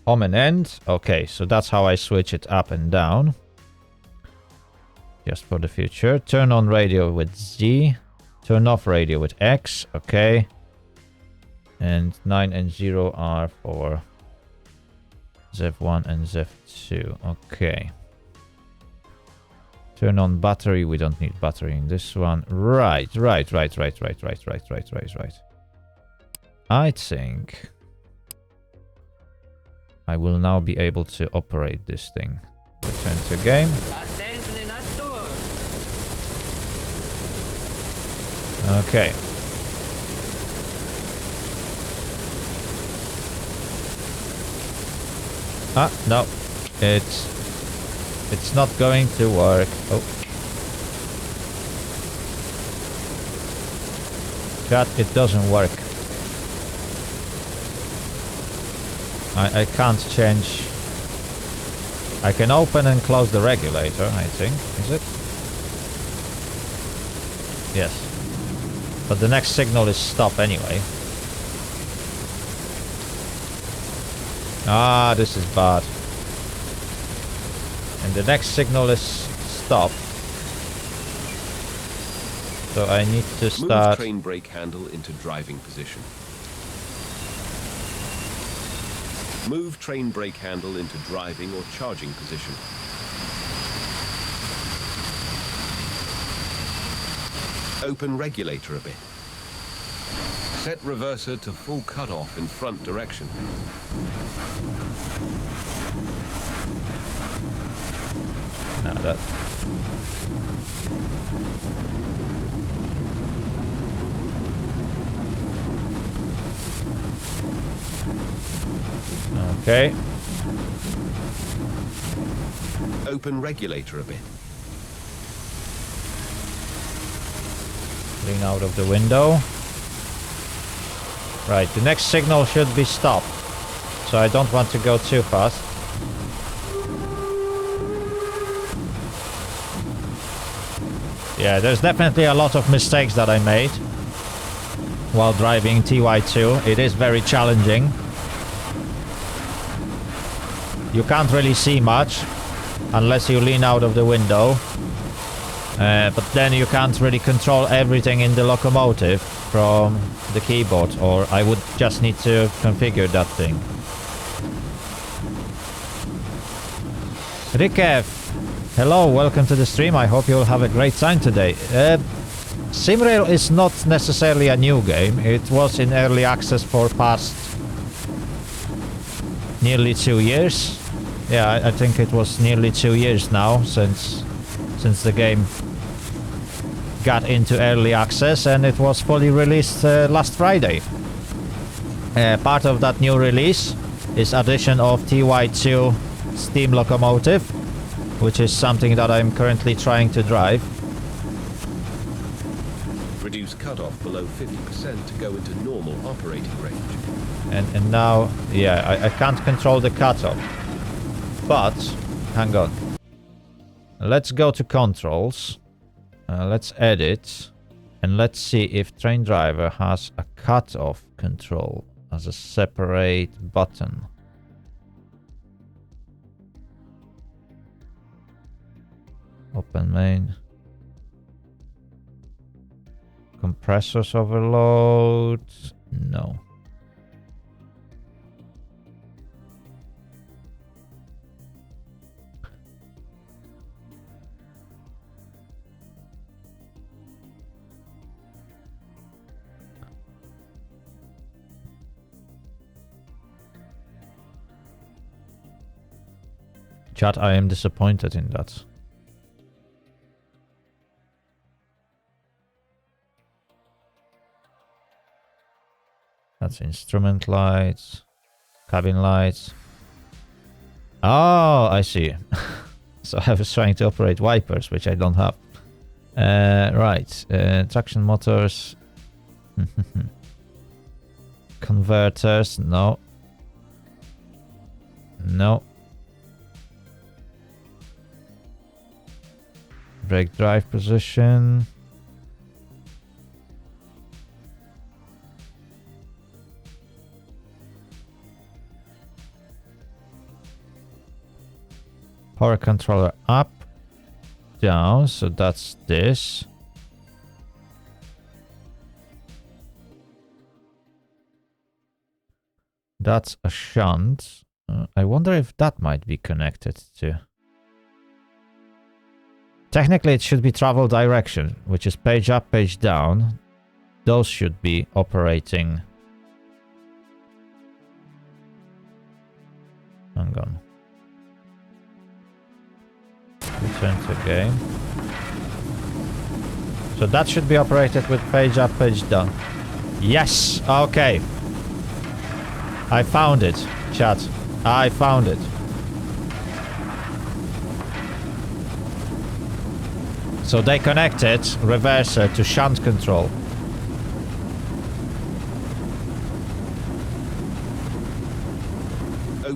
Home and end. Okay, so that's how I switch it up and down. Just for the future. Turn on radio with Z. Turn off radio with X. Okay. And 9 and 0 are for ZEV1 and ZEV2. Okay. Turn on battery. We don't need battery in this one. Right. I think I will now be able to operate this thing. Return to game. Okay. No. It's not going to work. Oh. Chat, it doesn't work. I can't change. I can open and close the regulator, I think. Is it? Yes. But the next signal is stop anyway. Ah, this is bad. And the next signal is stop. So I need to start... Move train brake handle into driving position. Move train brake handle into driving or charging position. Open regulator a bit. Set reverser to full cutoff in front direction. Now that... Okay. Open regulator a bit. Lean out of the window. Right, the next signal should be stop. So I don't want to go too fast. Yeah, there's definitely a lot of mistakes that I made while driving TY2. It is very challenging. You can't really see much unless you lean out of the window. But then you can't really control everything in the locomotive from the keyboard, or I would just need to configure that thing. Rikev, hello, welcome to the stream. I hope you'll have a great time today. SimRail is not necessarily a new game. It was in early access for past nearly 2 years. Yeah, I think it was nearly 2 years now since the game got into early access, and it was fully released last Friday. Part of that new release is addition of TY2 steam locomotive, which is something that I'm currently trying to drive. Reduce cutoff below 50% to go into normal operating range. And now, yeah, I can't control the cutoff. But, hang on. Let's go to controls. Let's edit. And let's see if train driver has a cutoff control as a separate button. Open main. Compressors overload. No. Chat, I am disappointed in that. That's instrument lights, cabin lights. Oh, I see. So I was trying to operate wipers, which I don't have. Right, traction motors. Converters, no. No. Brake drive position. Power controller up, down, so that's this. That's a shunt. I wonder if that might be connected to... Technically, it should be travel direction, which is page up, page down. Those should be operating. Hang on. Return to game. So that should be operated with page up, page down. Yes! Okay. I found it, chat. I found it. So they connected reverser to shunt control.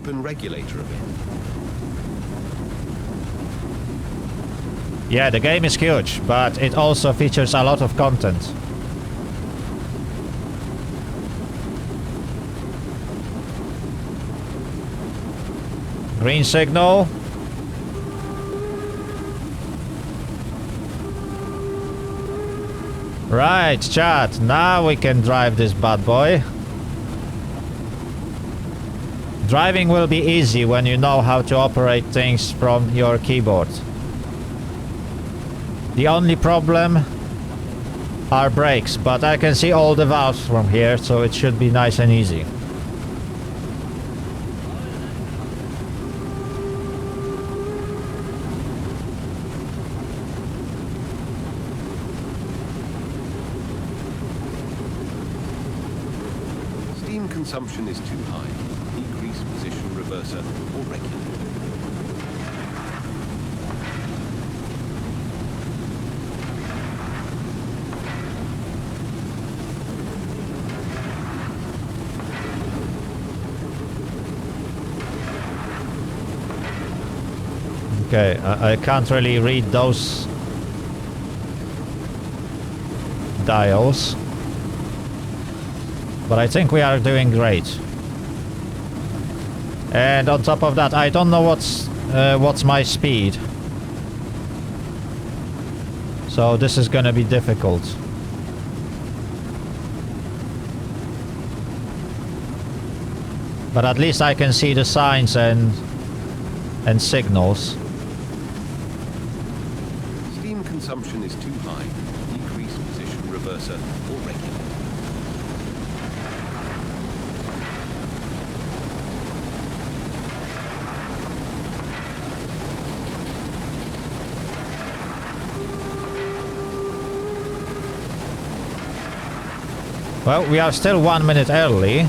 Open regulator a bit. Yeah, the game is huge, but it also features a lot of content. Green signal. Right, chat. Now we can drive this bad boy. Driving will be easy when you know how to operate things from your keyboard. The only problem are brakes, but I can see all the valves from here, so it should be nice and easy. Steam consumption is too high. Decrease position reverser or regulator. Okay, I can't really read those dials, but I think we are doing great. And on top of that, I don't know what's my speed, so this is gonna be difficult. But at least I can see the signs and signals. Consumption is too high. Decrease position reverser or regulator. Well, we are still 1 minute early.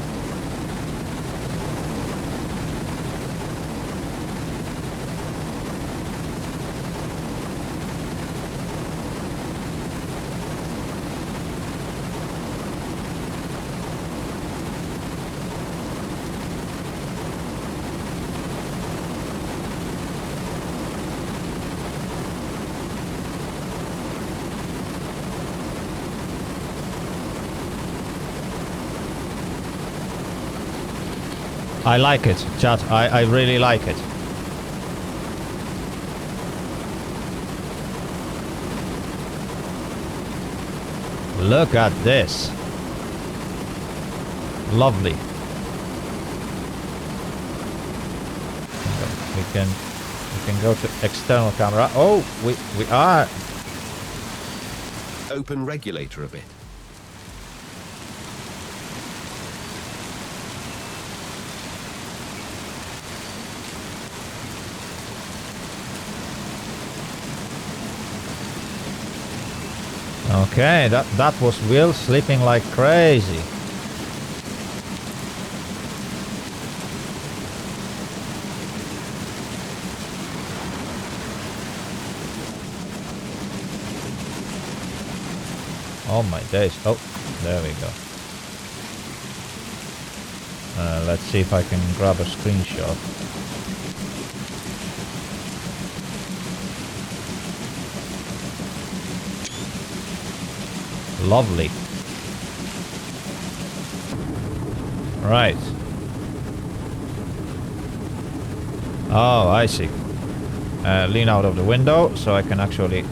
I like it, chat. I really like it. Look at this. Lovely. We can go to external camera. Oh, we are. Open regulator a bit. Okay, that was Will sleeping like crazy. Oh my days. Oh, there we go. Let's see if I can grab a screenshot. Lovely. Right. Oh, I see. Lean out of the window so I can actually...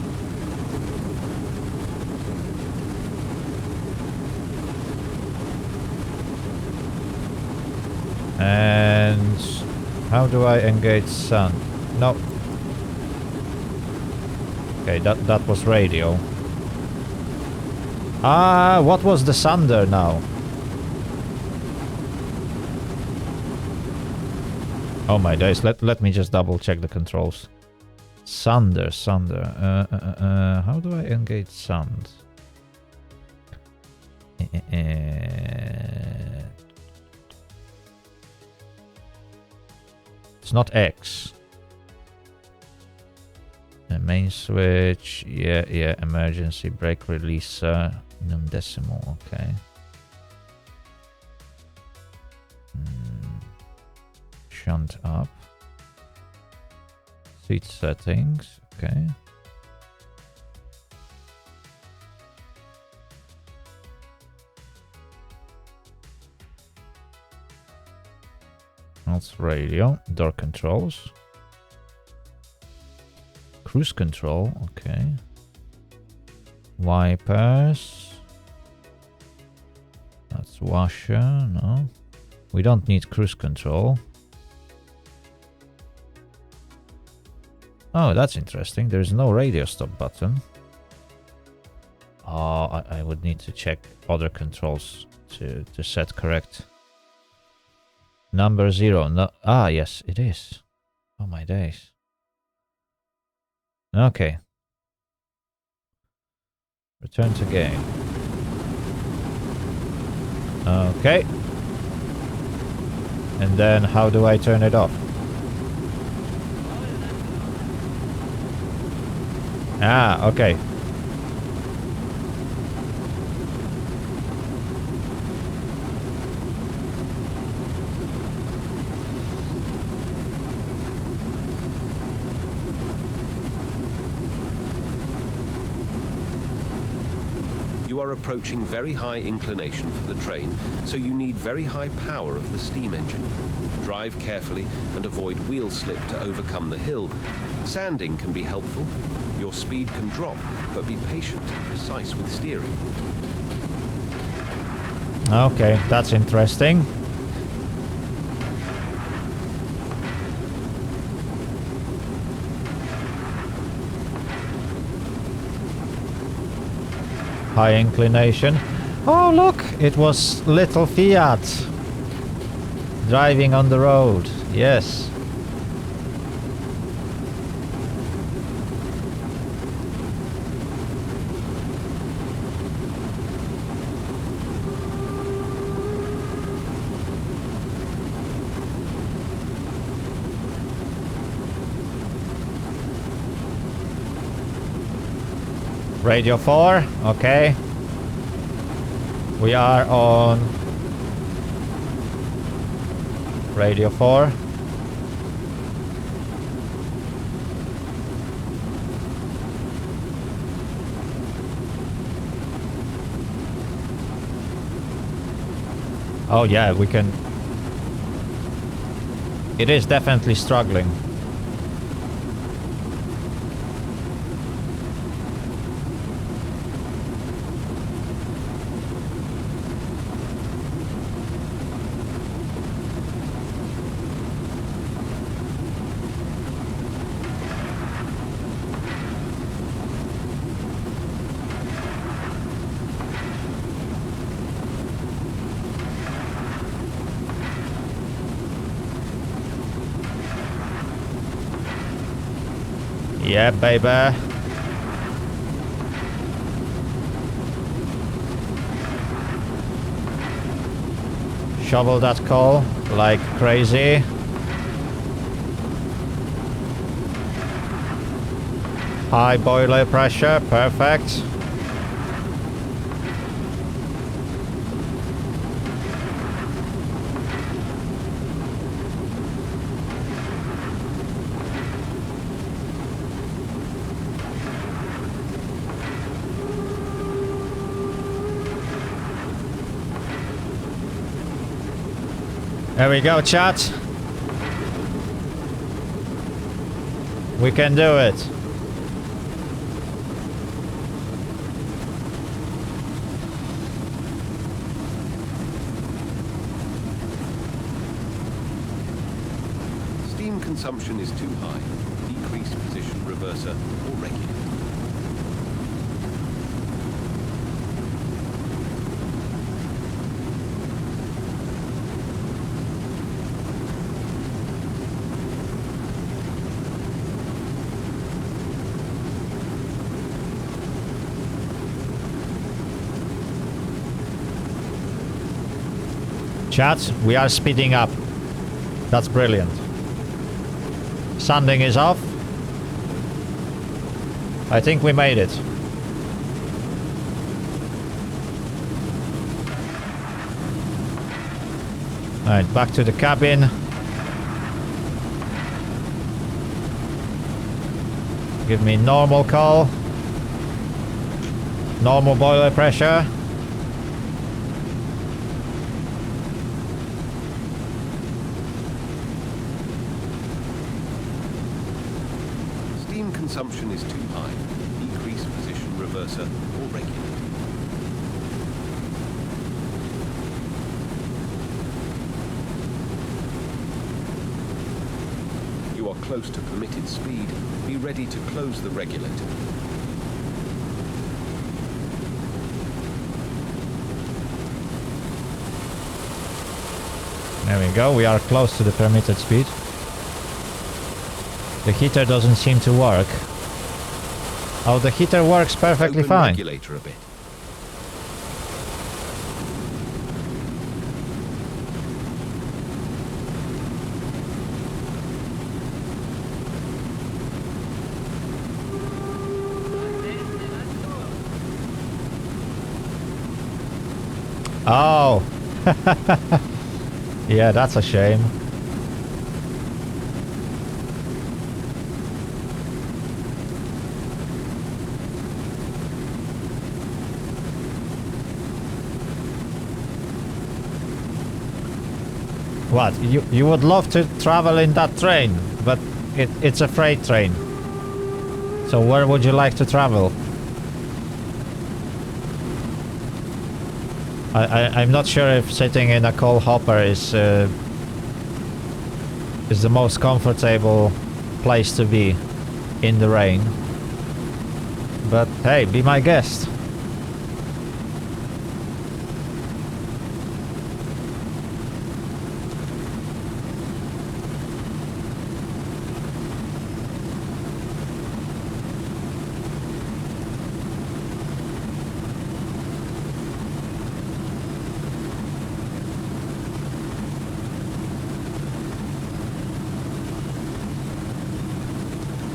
And... how do I engage sun? No. Okay, that was radio. Ah, what was the sunder now? Oh my days, let me just double check the controls. Sunder. How do I engage sound? It's not X. Main switch, yeah, emergency brake releaser. Non-decimal, okay. shunt up. Seat settings, okay. That's radio, door controls. Cruise control, okay. Wipers. That's washer, no. We don't need cruise control. Oh, that's interesting. There's no radio stop button. Oh, I would need to check other controls to set correct. Number 0. No, yes, it is. Oh my days. Okay. Return to game. Okay. And then how do I turn it off? Okay. You are approaching very high inclination for the train, so you need very high power of the steam engine. Drive carefully and avoid wheel slip to overcome the hill. Sanding can be helpful. Your speed can drop, but be patient and precise with steering. Okay, that's interesting. High inclination. Oh look, it was little Fiat driving on the road. Yes. Radio 4, okay. We are on Radio 4. Oh yeah, we can. It is definitely struggling. Yeah, baby. Shovel that coal like crazy. High boiler pressure, perfect. There we go, chat. We can do it. Steam consumption is too high. Decrease position reverser or regulator. Chat, we are speeding up. That's brilliant. Sanding is off. I think we made it. Alright, back to the cabin. Give me normal coal. Normal boiler pressure. Steam consumption is too high. Increase position reverser or regulator. You are close to permitted speed. Be ready to close the regulator. There we go, we are close to the permitted speed. The heater doesn't seem to work. Oh, the heater works perfectly Open fine. Regulator a bit. Oh. Yeah, that's a shame. What? You would love to travel in that train, but it's a freight train. So where would you like to travel? I'm not sure if sitting in a coal hopper is the most comfortable place to be in the rain. But hey, be my guest.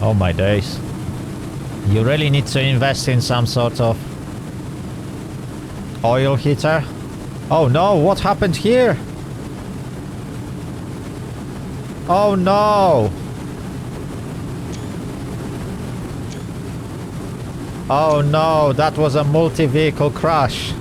Oh my days. You really need to invest in some sort of oil heater. Oh no, what happened here? Oh no! Oh no, that was a multi-vehicle crash.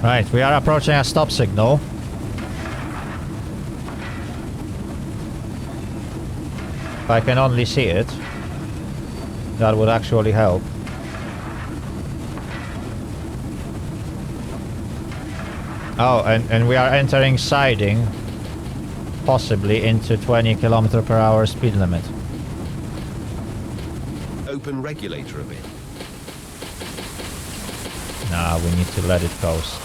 Right, we are approaching a stop signal. If I can only see it, that would actually help. Oh, and we are entering siding, possibly into 20 km/h speed limit. Open regulator a bit. Nah, we need to let it coast.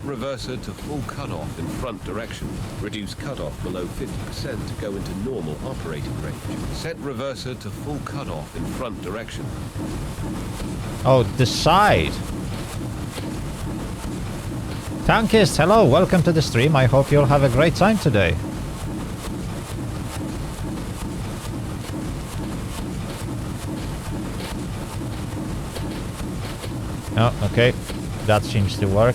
reverser to full cutoff in front direction. Reduce cutoff below 50% to go into normal operating range. Set reverser to full cutoff in front direction. Oh, the side. Tankist, hello, welcome to the stream. I hope you'll have a great time today. Oh, okay. That seems to work.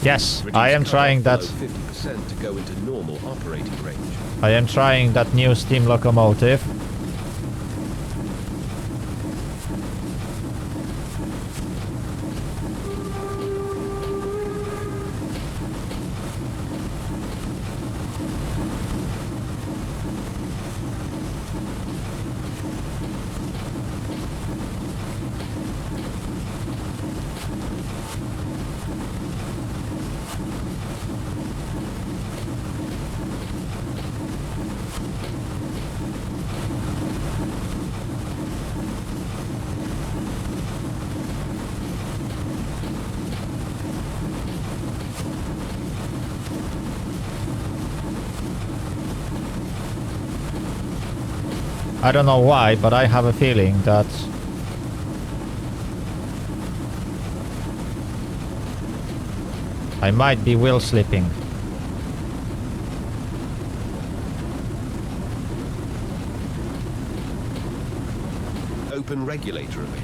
Yes, I am trying that. 50% to go into normal operating range. I am trying that new steam locomotive. I don't know why, but I have a feeling that I might be wheel slipping. Open regulator a bit.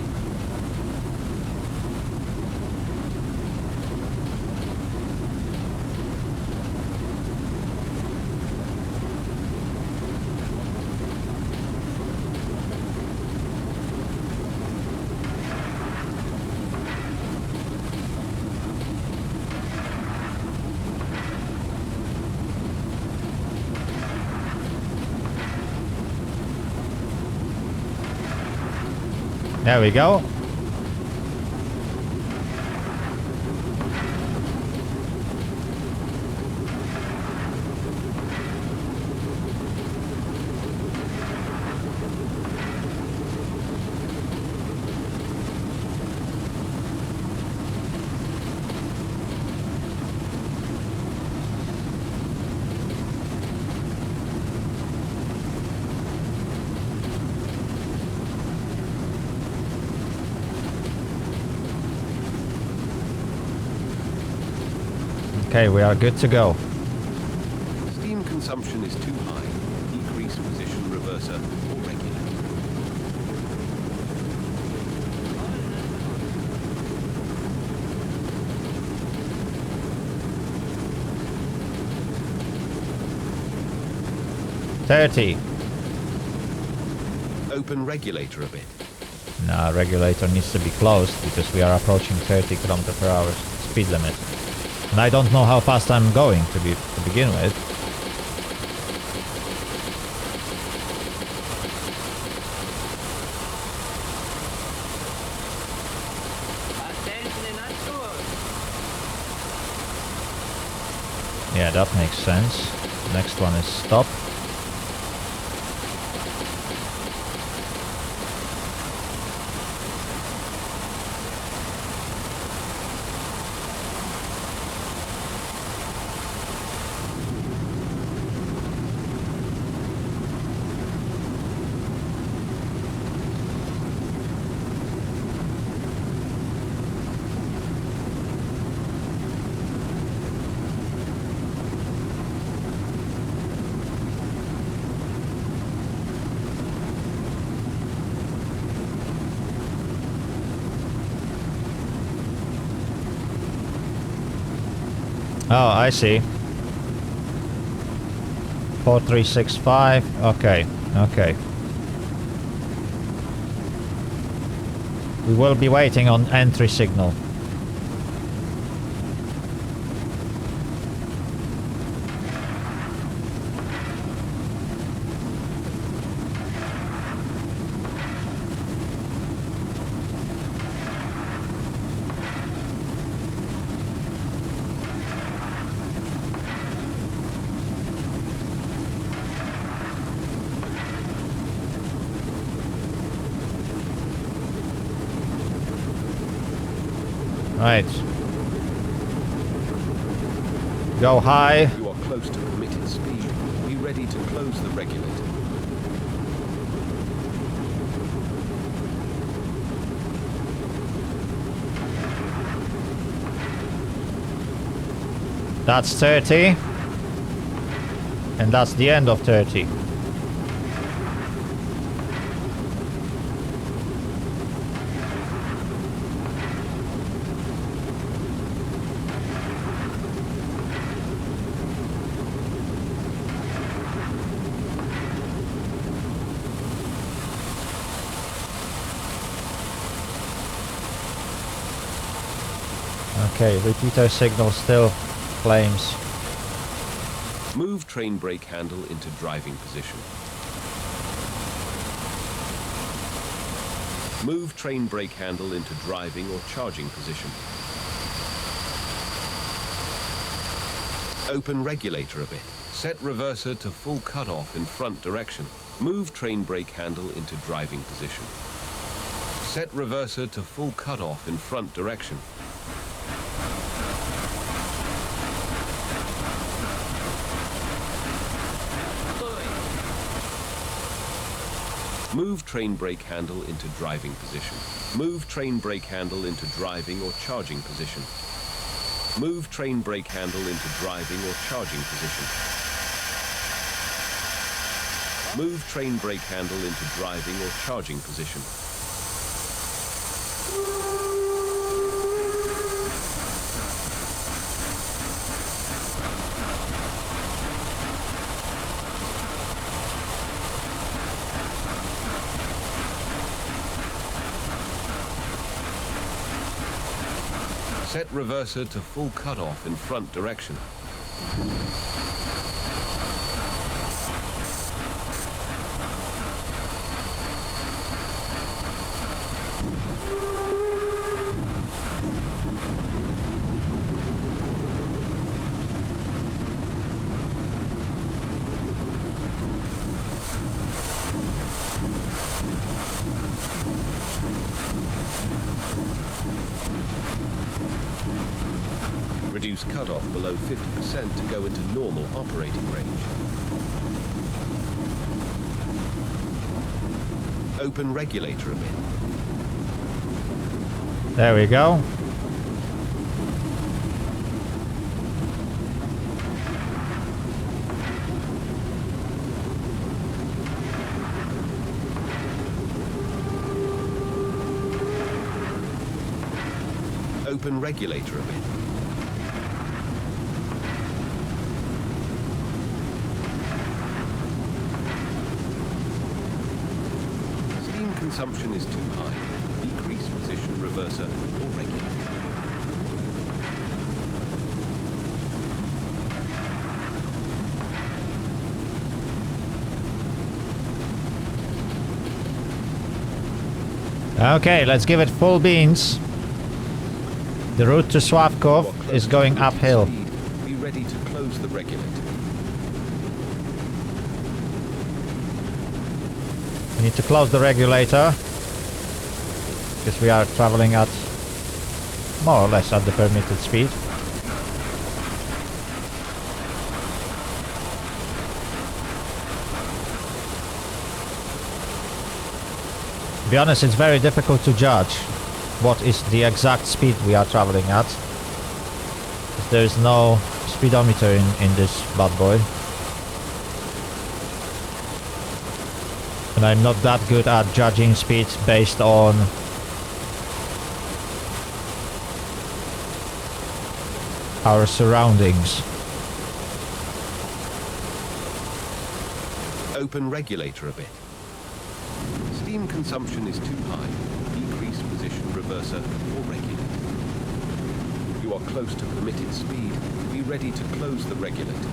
There we go. Okay, we are good to go. Steam consumption is too high. Decrease position reverser or regulator. Open regulator a bit. Nah, regulator needs to be closed because we are approaching 30 km/h speed limit. And I don't know how fast I'm going to begin with. Yeah, that makes sense. Next one is stop. Oh, I see. 4365. Okay, okay. We will be waiting on entry signal. Right. Go high. You are close to permitted speed. Be ready to close the regulator. That's 30. And that's the end of 30. Okay, repeater signal still flames. Move train brake handle into driving position. Move train brake handle into driving or charging position. Open regulator a bit. Set reverser to full cutoff in front direction. Move train brake handle into driving position. Set reverser to full cutoff in front direction. Move train brake handle into driving position. Move train brake handle into driving or charging position. Move train brake handle into driving or charging position. Move train brake handle into driving or charging position. Set reverser to full cutoff in front direction. Reduce cutoff below 50% to go into normal operating range. Open regulator a bit. There we go. Open regulator a bit. Consumption is too high. Decrease position reverser or regulator. Okay, let's give it full beans. The route to Sławków is going uphill. Be ready to close the regulator. We need to close the regulator because we are traveling at more or less at the permitted speed. To be honest, it's very difficult to judge what is the exact speed we are traveling at. There is no speedometer in this bad boy. And I'm not that good at judging speed based on our surroundings. Open regulator a bit. Steam consumption is too high. Decrease position reverser or regulator. You are close to permitted speed. Be ready to close the regulator.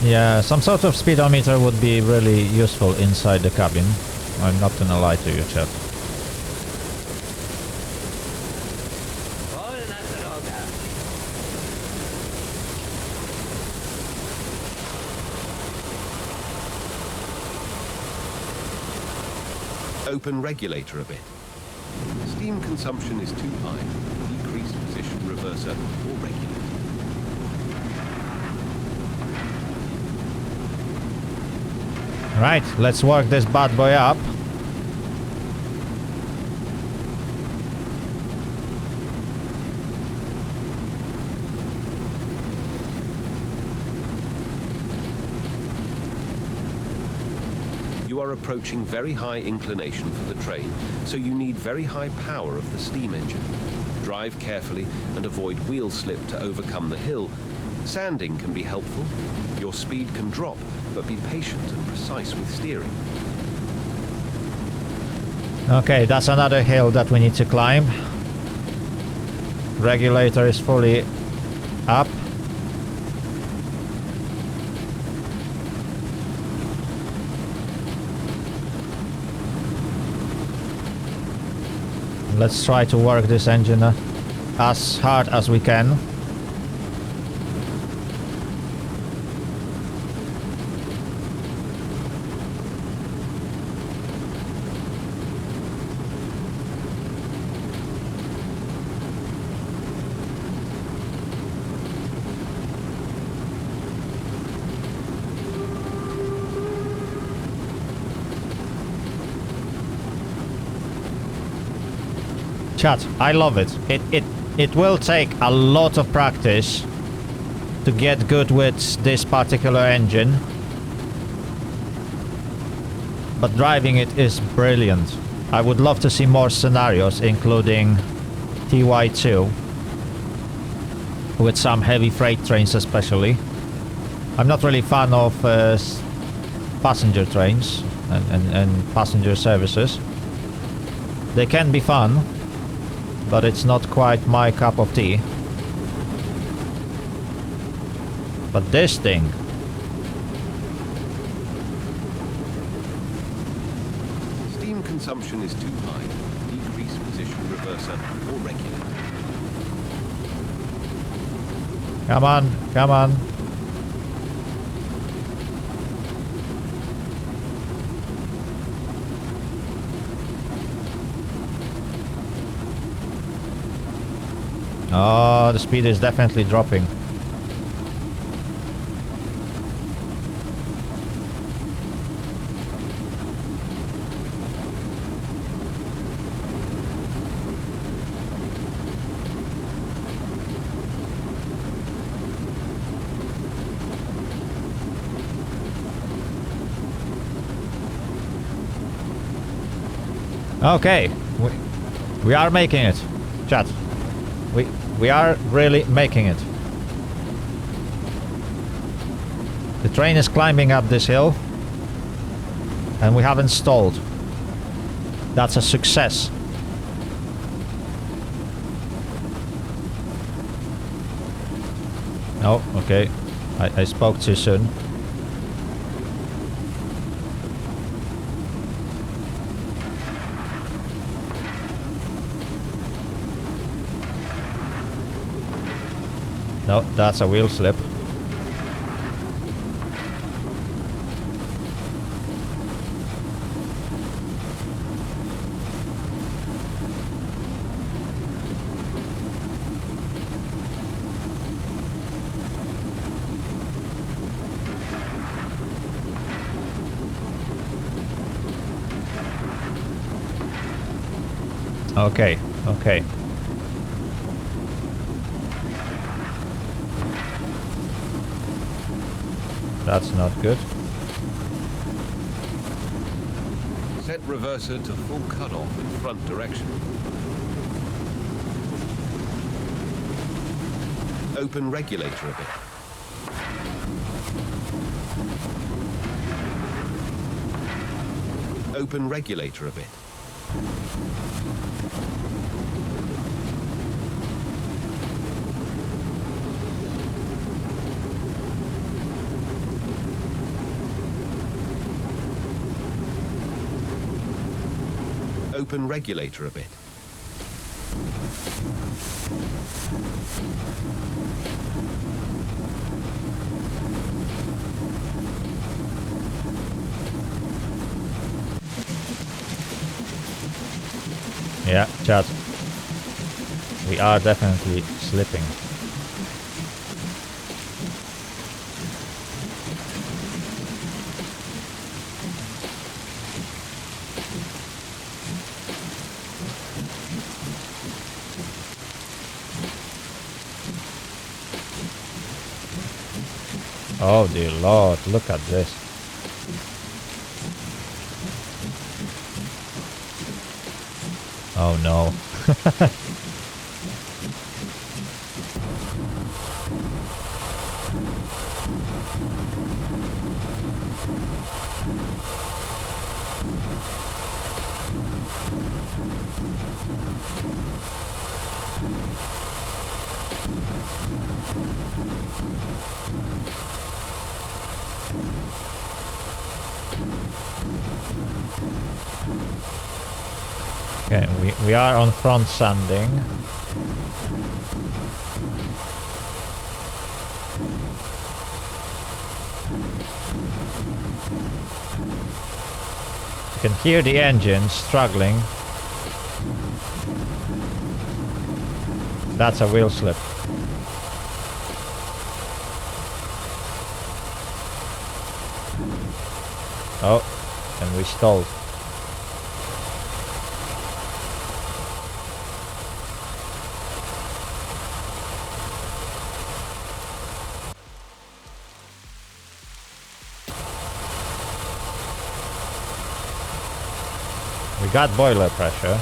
Yeah, some sort of speedometer would be really useful inside the cabin. I'm not gonna lie to you, chap. Open regulator a bit. Steam consumption is too high. Decrease position reverser or regulator. Right, let's work this bad boy up. You are approaching very high inclination for the train, so you need very high power of the steam engine. Drive carefully and avoid wheel slip to overcome the hill. Sanding can be helpful. Your speed can drop, but be patient and precise with steering. Okay, that's another hill that we need to climb. Regulator is fully up. Let's try to work this engine as hard as we can. Chat, I love it. It will take a lot of practice to get good with this particular engine. But driving it is brilliant. I would love to see more scenarios, including TY2. With some heavy freight trains especially. I'm not really a fan of passenger trains and passenger services. They can be fun, but it's not quite my cup of tea. But this thing... Steam consumption is too high. Decrease position reverser or regulator. Come on, come on. Oh, the speed is definitely dropping. Okay, we are making it, chat. We are really making it. The train is climbing up this hill, and we haven't stalled. That's a success. Oh, okay. I spoke too soon. No, that's a wheel slip. Okay, okay. That's not good. Set reverser to full cutoff in front direction. Open regulator a bit. Open regulator a bit. Open regulator a bit. Yeah, chat. We are definitely slipping. Oh dear Lord, look at this. Oh no. Okay, we are on front sanding. You can hear the engine struggling. That's a wheel slip. Oh, and we stalled. We got boiler pressure.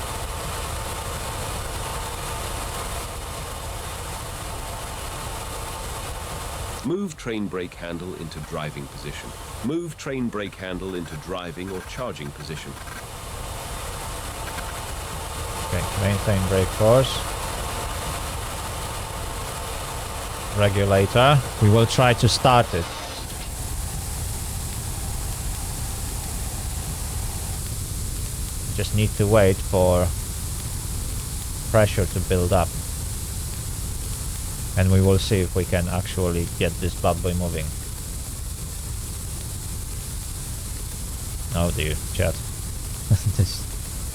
Move train brake handle into driving position. Move train brake handle into driving or charging position. Okay, maintain brake force. Regulator. We will try to start it. Just need to wait for pressure to build up. And we will see if we can actually get this bad boy moving. Oh dear, chat.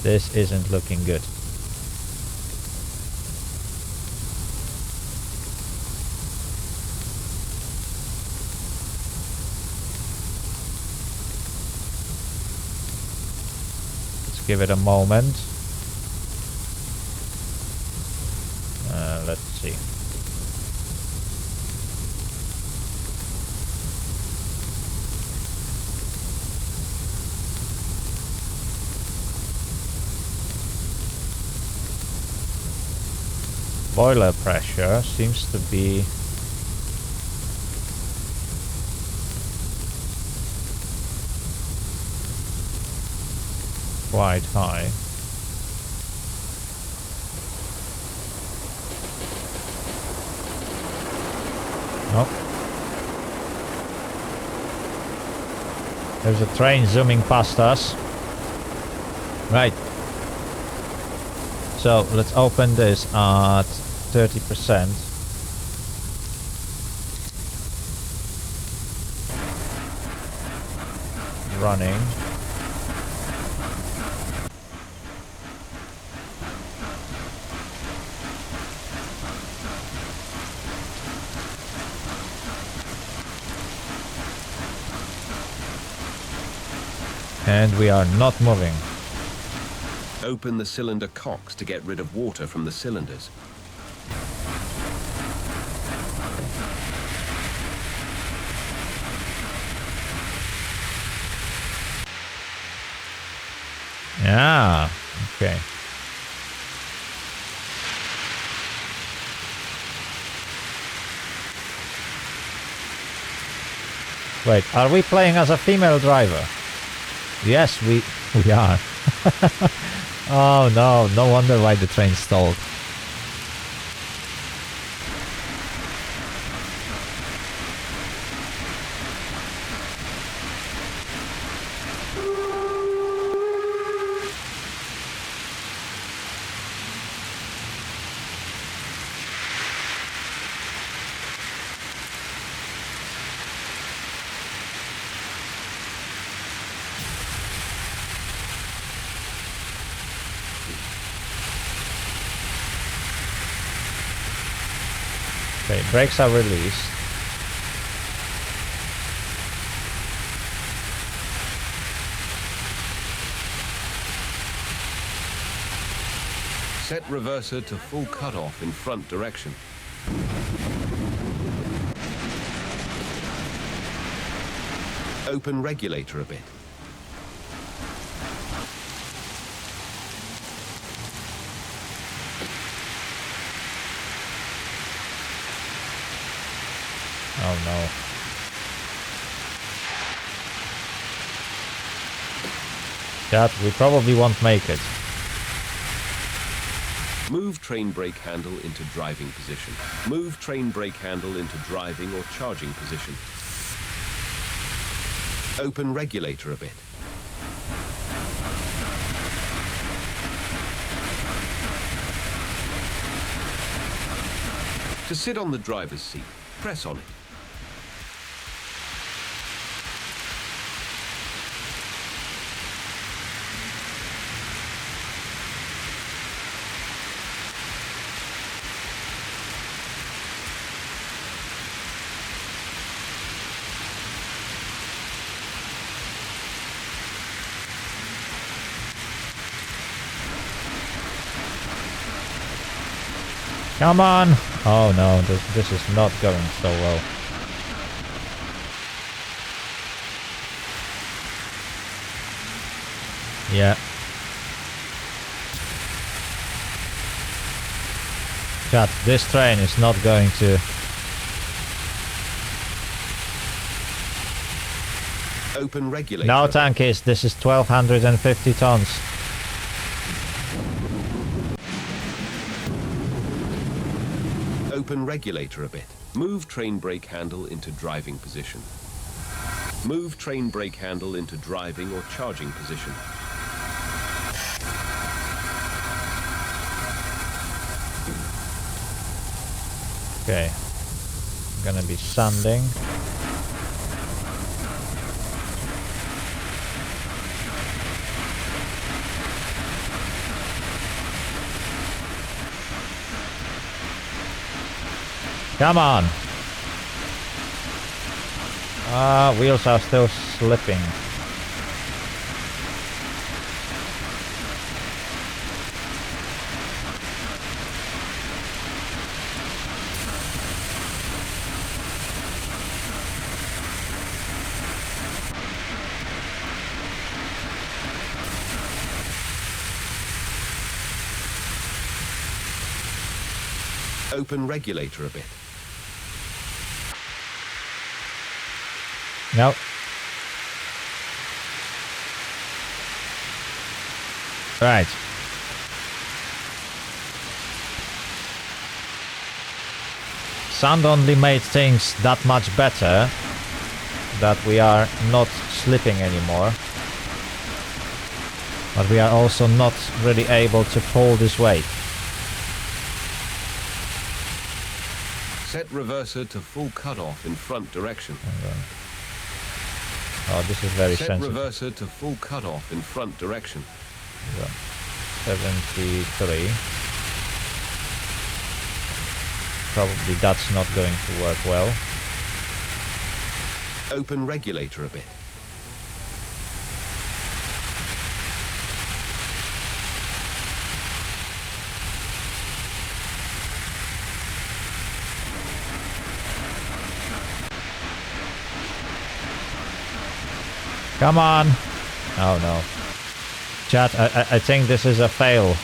This isn't looking good. Let's give it a moment. Let's see. Boiler pressure seems to be quite high. Nope. There's a train zooming past us. Right. So let's open this at 30%. Running. And we are not moving. Open the cylinder cocks to get rid of water from the cylinders. Yeah, okay. Wait, are we playing as a female driver? Yes, we are. Oh no, no wonder why the train stalled. Okay, brakes are released. Set reverser to full cutoff in front direction. Open regulator a bit. Oh no. That we probably won't make it. Move train brake handle into driving position. Move train brake handle into driving or charging position. Open regulator a bit. To sit on the driver's seat, press on it. Come on! Oh no, this is not going so well. Yeah. Chat, this train is not going to... Open regulator. No, tankies, this is 1250 tons. Open regulator a bit. Move train brake handle into driving position. Move train brake handle into driving or charging position. Okay. Gonna be sanding. Come on! Wheels are still slipping. Open regulator a bit. No. Right. Sand only made things that much better, that we are not slipping anymore. But we are also not really able to pull this weight. Set reverser to full cutoff in front direction. Oh, this is very Set sensitive. reverser to full cutoff in front direction. 73. Probably that's not going to work well. Open regulator a bit. Come on! Oh no. Chat, I think this is a fail.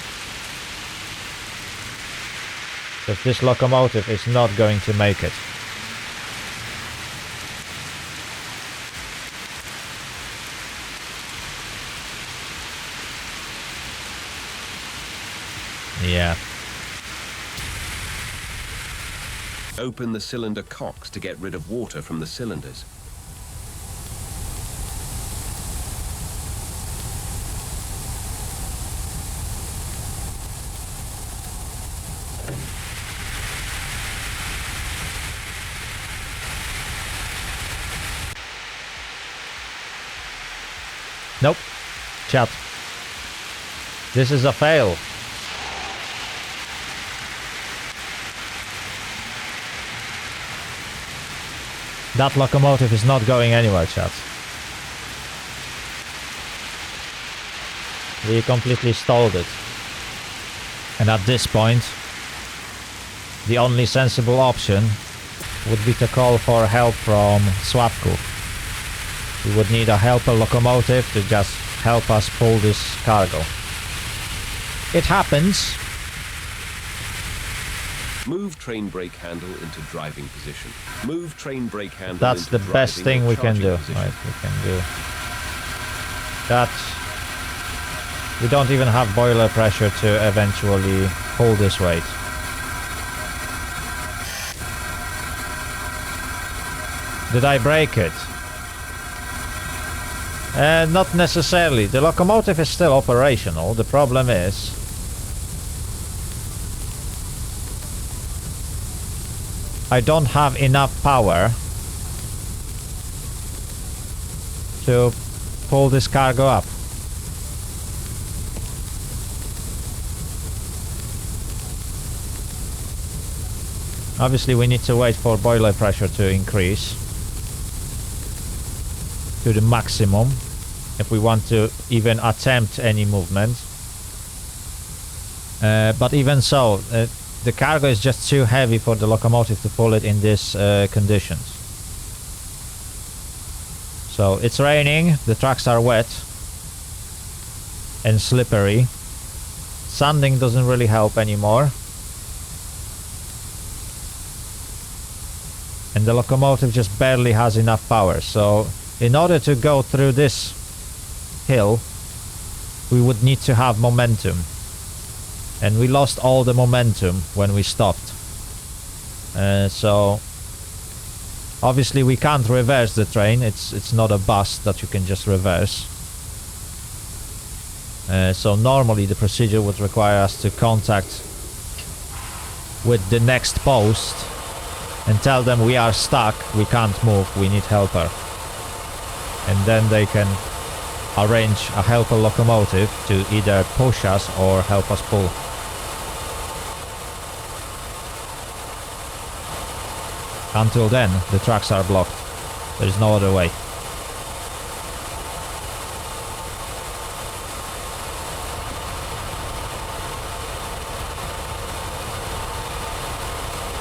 Because this locomotive is not going to make it. Yeah. Open the cylinder cocks to get rid of water from the cylinders. Nope. Chat. This is a fail. That locomotive is not going anywhere, chat. We completely stalled it. And at this point, the only sensible option would be to call for help from Swapku. We would need a helper locomotive to just help us pull this cargo. It happens. Move train brake handle into driving position. Move train brake handle That's into the best driving thing or we can charging do. position. Right, we can do that. We don't even have boiler pressure to eventually pull this weight. Did I break it? Not necessarily. The locomotive is still operational. The problem is I don't have enough power to pull this cargo up. Obviously we need to wait for boiler pressure to increase to the maximum if we want to even attempt any movement. But even so, the cargo is just too heavy for the locomotive to pull it in these conditions. So it's raining, the tracks are wet and slippery. Sanding doesn't really help anymore. And the locomotive just barely has enough power. So in order to go through this hill, we would need to have momentum. And we lost all the momentum when we stopped. So obviously we can't reverse the train. It's not a bus that you can just reverse. So normally the procedure would require us to contact with the next post and tell them we are stuck, we can't move, we need helper. And then they can arrange a helper locomotive to either push us or help us pull. Until then, the tracks are blocked. There is no other way.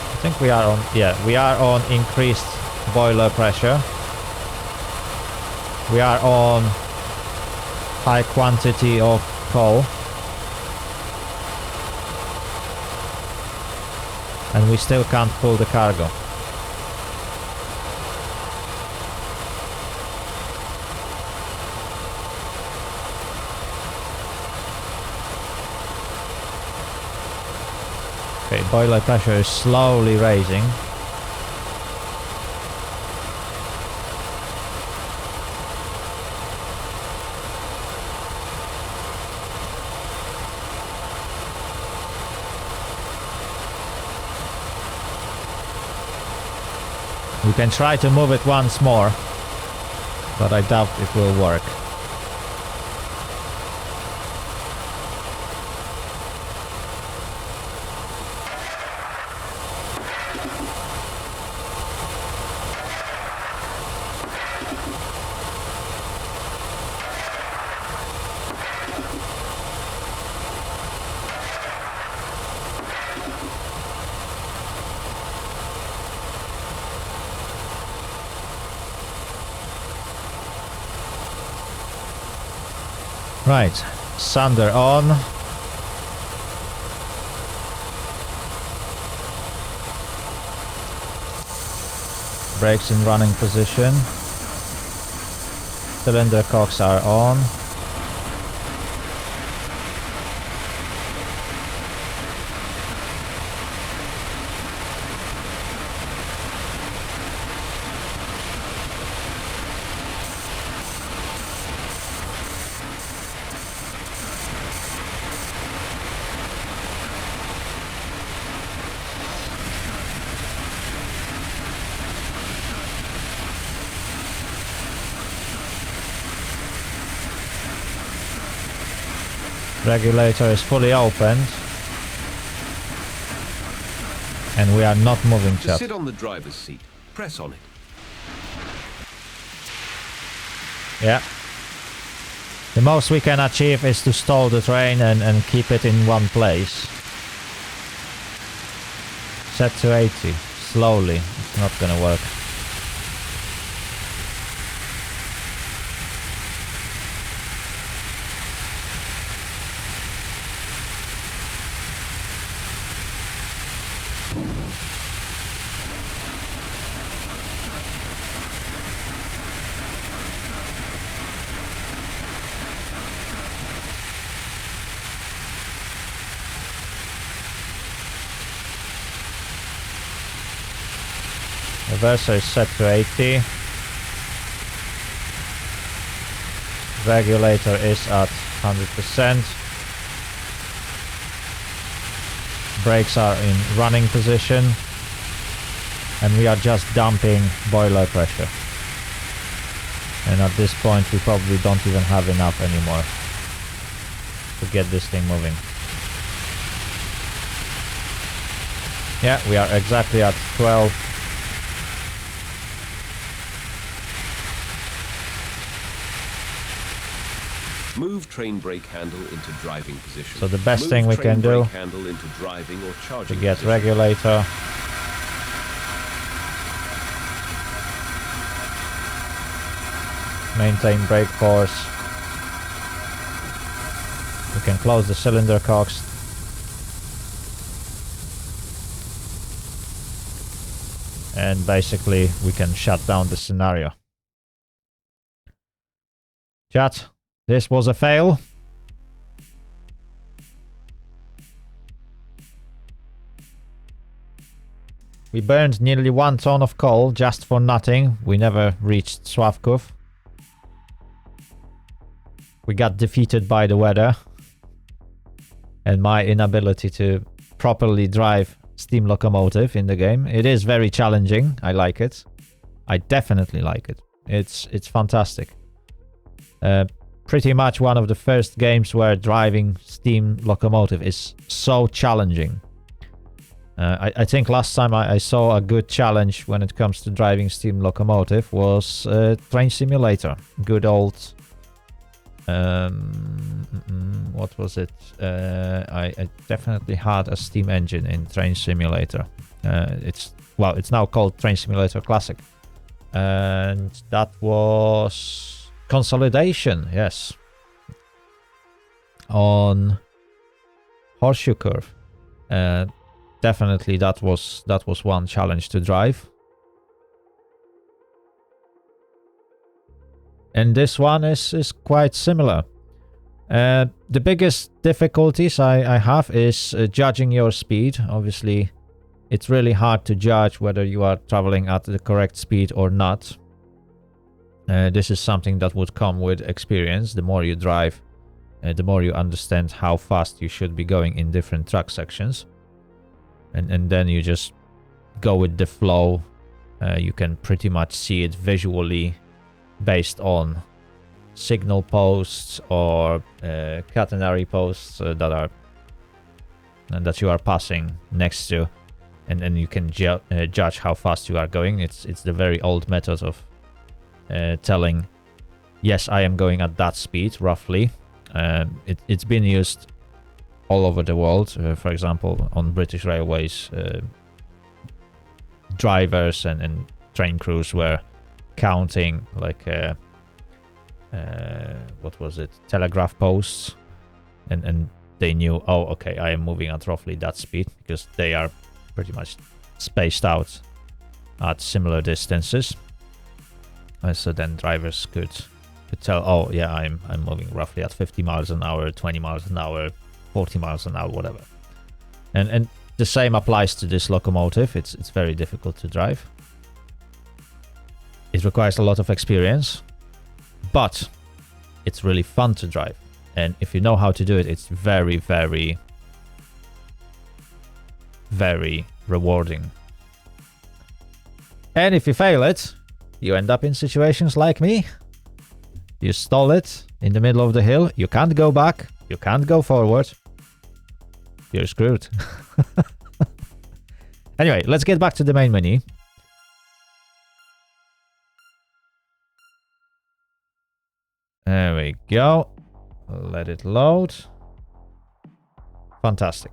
I think we are on, yeah, we are on increased boiler pressure. We are on high quantity of coal. And we still can't pull the cargo. Okay, boiler pressure is slowly raising. We can try to move it once more, but I doubt it will work. Right, sander on. Brakes in running position. Cylinder cocks are on. Regulator is fully opened. And we are not moving, To chap. sit on the driver's seat, press on it. Yeah. The most we can achieve is to stall the train and keep it in one place. Set to 80. Slowly. It's not gonna work. Reverser is set to 80. Regulator is at 100%. Brakes are in running position. And we are just dumping boiler pressure. And at this point we probably don't even have enough anymore to get this thing moving. Yeah, we are exactly at 12. Move train brake handle into driving position. So the best thing we can do handle into driving or charging to get position. regulator. Maintain brake force. We can close the cylinder cocks. And basically we can shut down the scenario. Chat, this was a fail. We burned nearly 1 ton of coal just for nothing. We never reached Sławków. We got defeated by the weather. And my inability to properly drive steam locomotive in the game. It is very challenging. I like it. I definitely like it. It's fantastic. Pretty much one of the first games where driving steam locomotive is so challenging. I think last time I saw a good challenge when it comes to driving steam locomotive was Train Simulator. Good old... what was it? I definitely had a steam engine in Train Simulator. It's now called Train Simulator Classic. And that was Consolidation, yes. On Horseshoe Curve. Definitely that was one challenge to drive. And this one is quite similar. The biggest difficulties I have is judging your speed. Obviously, it's really hard to judge whether you are traveling at the correct speed or not. This is something that would come with experience. The more you drive, the more you understand how fast you should be going in different track sections. And then you just go with the flow. You can pretty much see it visually based on signal posts or catenary posts that you are passing next to, and then you can judge how fast you are going. It's the very old method of telling, yes, I am going at that speed roughly. It's been used all over the world. For example, on British Railways, drivers and train crews were counting like what was it, telegraph posts, and they knew, oh, okay, I am moving at roughly that speed, because they are pretty much spaced out at similar distances. So then drivers could tell, oh yeah, I'm moving roughly at 50 miles an hour, 20 miles an hour, 40 miles an hour, whatever. And the same applies to this locomotive. It's very difficult to drive. It requires a lot of experience, but it's really fun to drive. And if you know how to do it, it's very, very, very rewarding. And if you fail it, you end up in situations like me. You stall it in the middle of the hill. You can't go back. You can't go forward. You're screwed. Anyway, let's get back to the main menu. There we go. Let it load. Fantastic.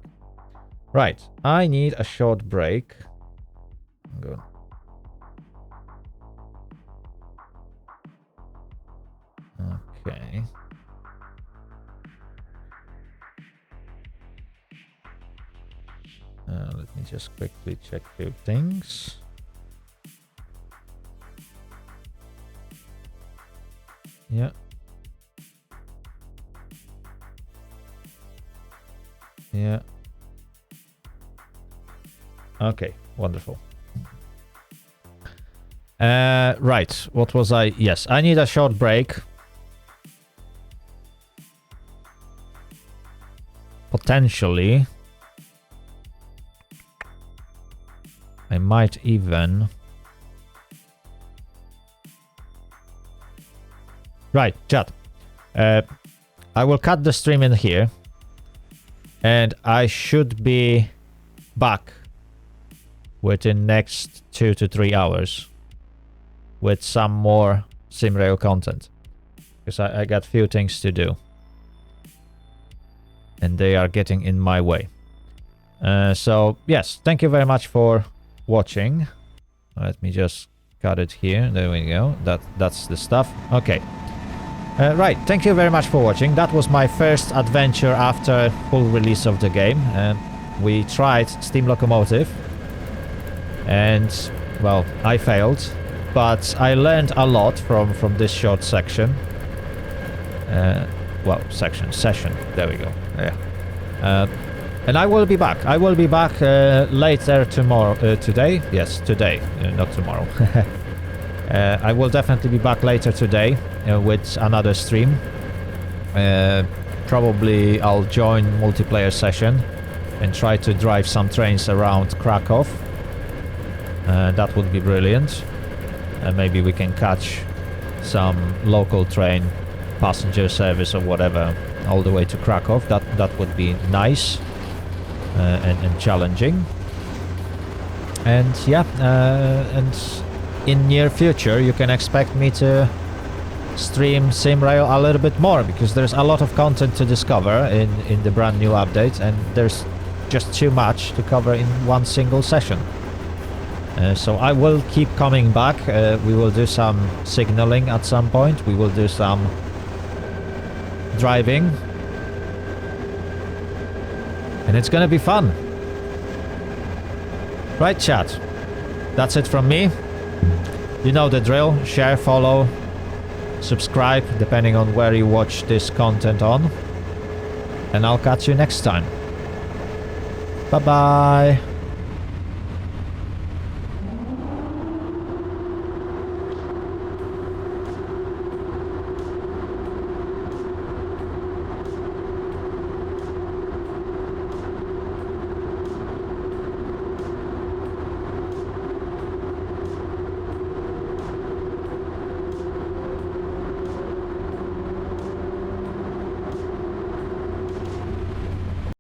Right, I need a short break. Good. Okay. Let me just quickly check a few things. Yeah. Yeah. Okay, wonderful. Right, what was I? Yes, I need a short break. Potentially. I might even... Right, chat. I will cut the stream in here. And I should be back within next 2 to 3 hours with some more SimRail content. Because I got few things to do. And they are getting in my way. So, yes, thank you very much for watching. Let me just cut it here. There we go. That's the stuff. Okay. Right, thank you very much for watching. That was my first adventure after full release of the game. We tried Steam Locomotive. And, well, I failed. But I learned a lot from this short section. Well, session. There we go. Yeah. And I will be back. I will be back later tomorrow. Today? Yes, today. Not tomorrow. I will definitely be back later today with another stream. Probably I'll join multiplayer session and try to drive some trains around Krakow. That would be brilliant. Maybe we can catch some local train, passenger service or whatever, all the way to Krakow. That would be nice and challenging. And yeah, and in near future you can expect me to stream SimRail a little bit more, because there's a lot of content to discover in the brand new update, and there's just too much to cover in one single session. So I will keep coming back. We will do some signaling at some point. We will do some driving. And it's gonna be fun. Right, chat? That's it from me. You know the drill. Share, follow, subscribe, depending on where you watch this content on. And I'll catch you next time. Bye-bye.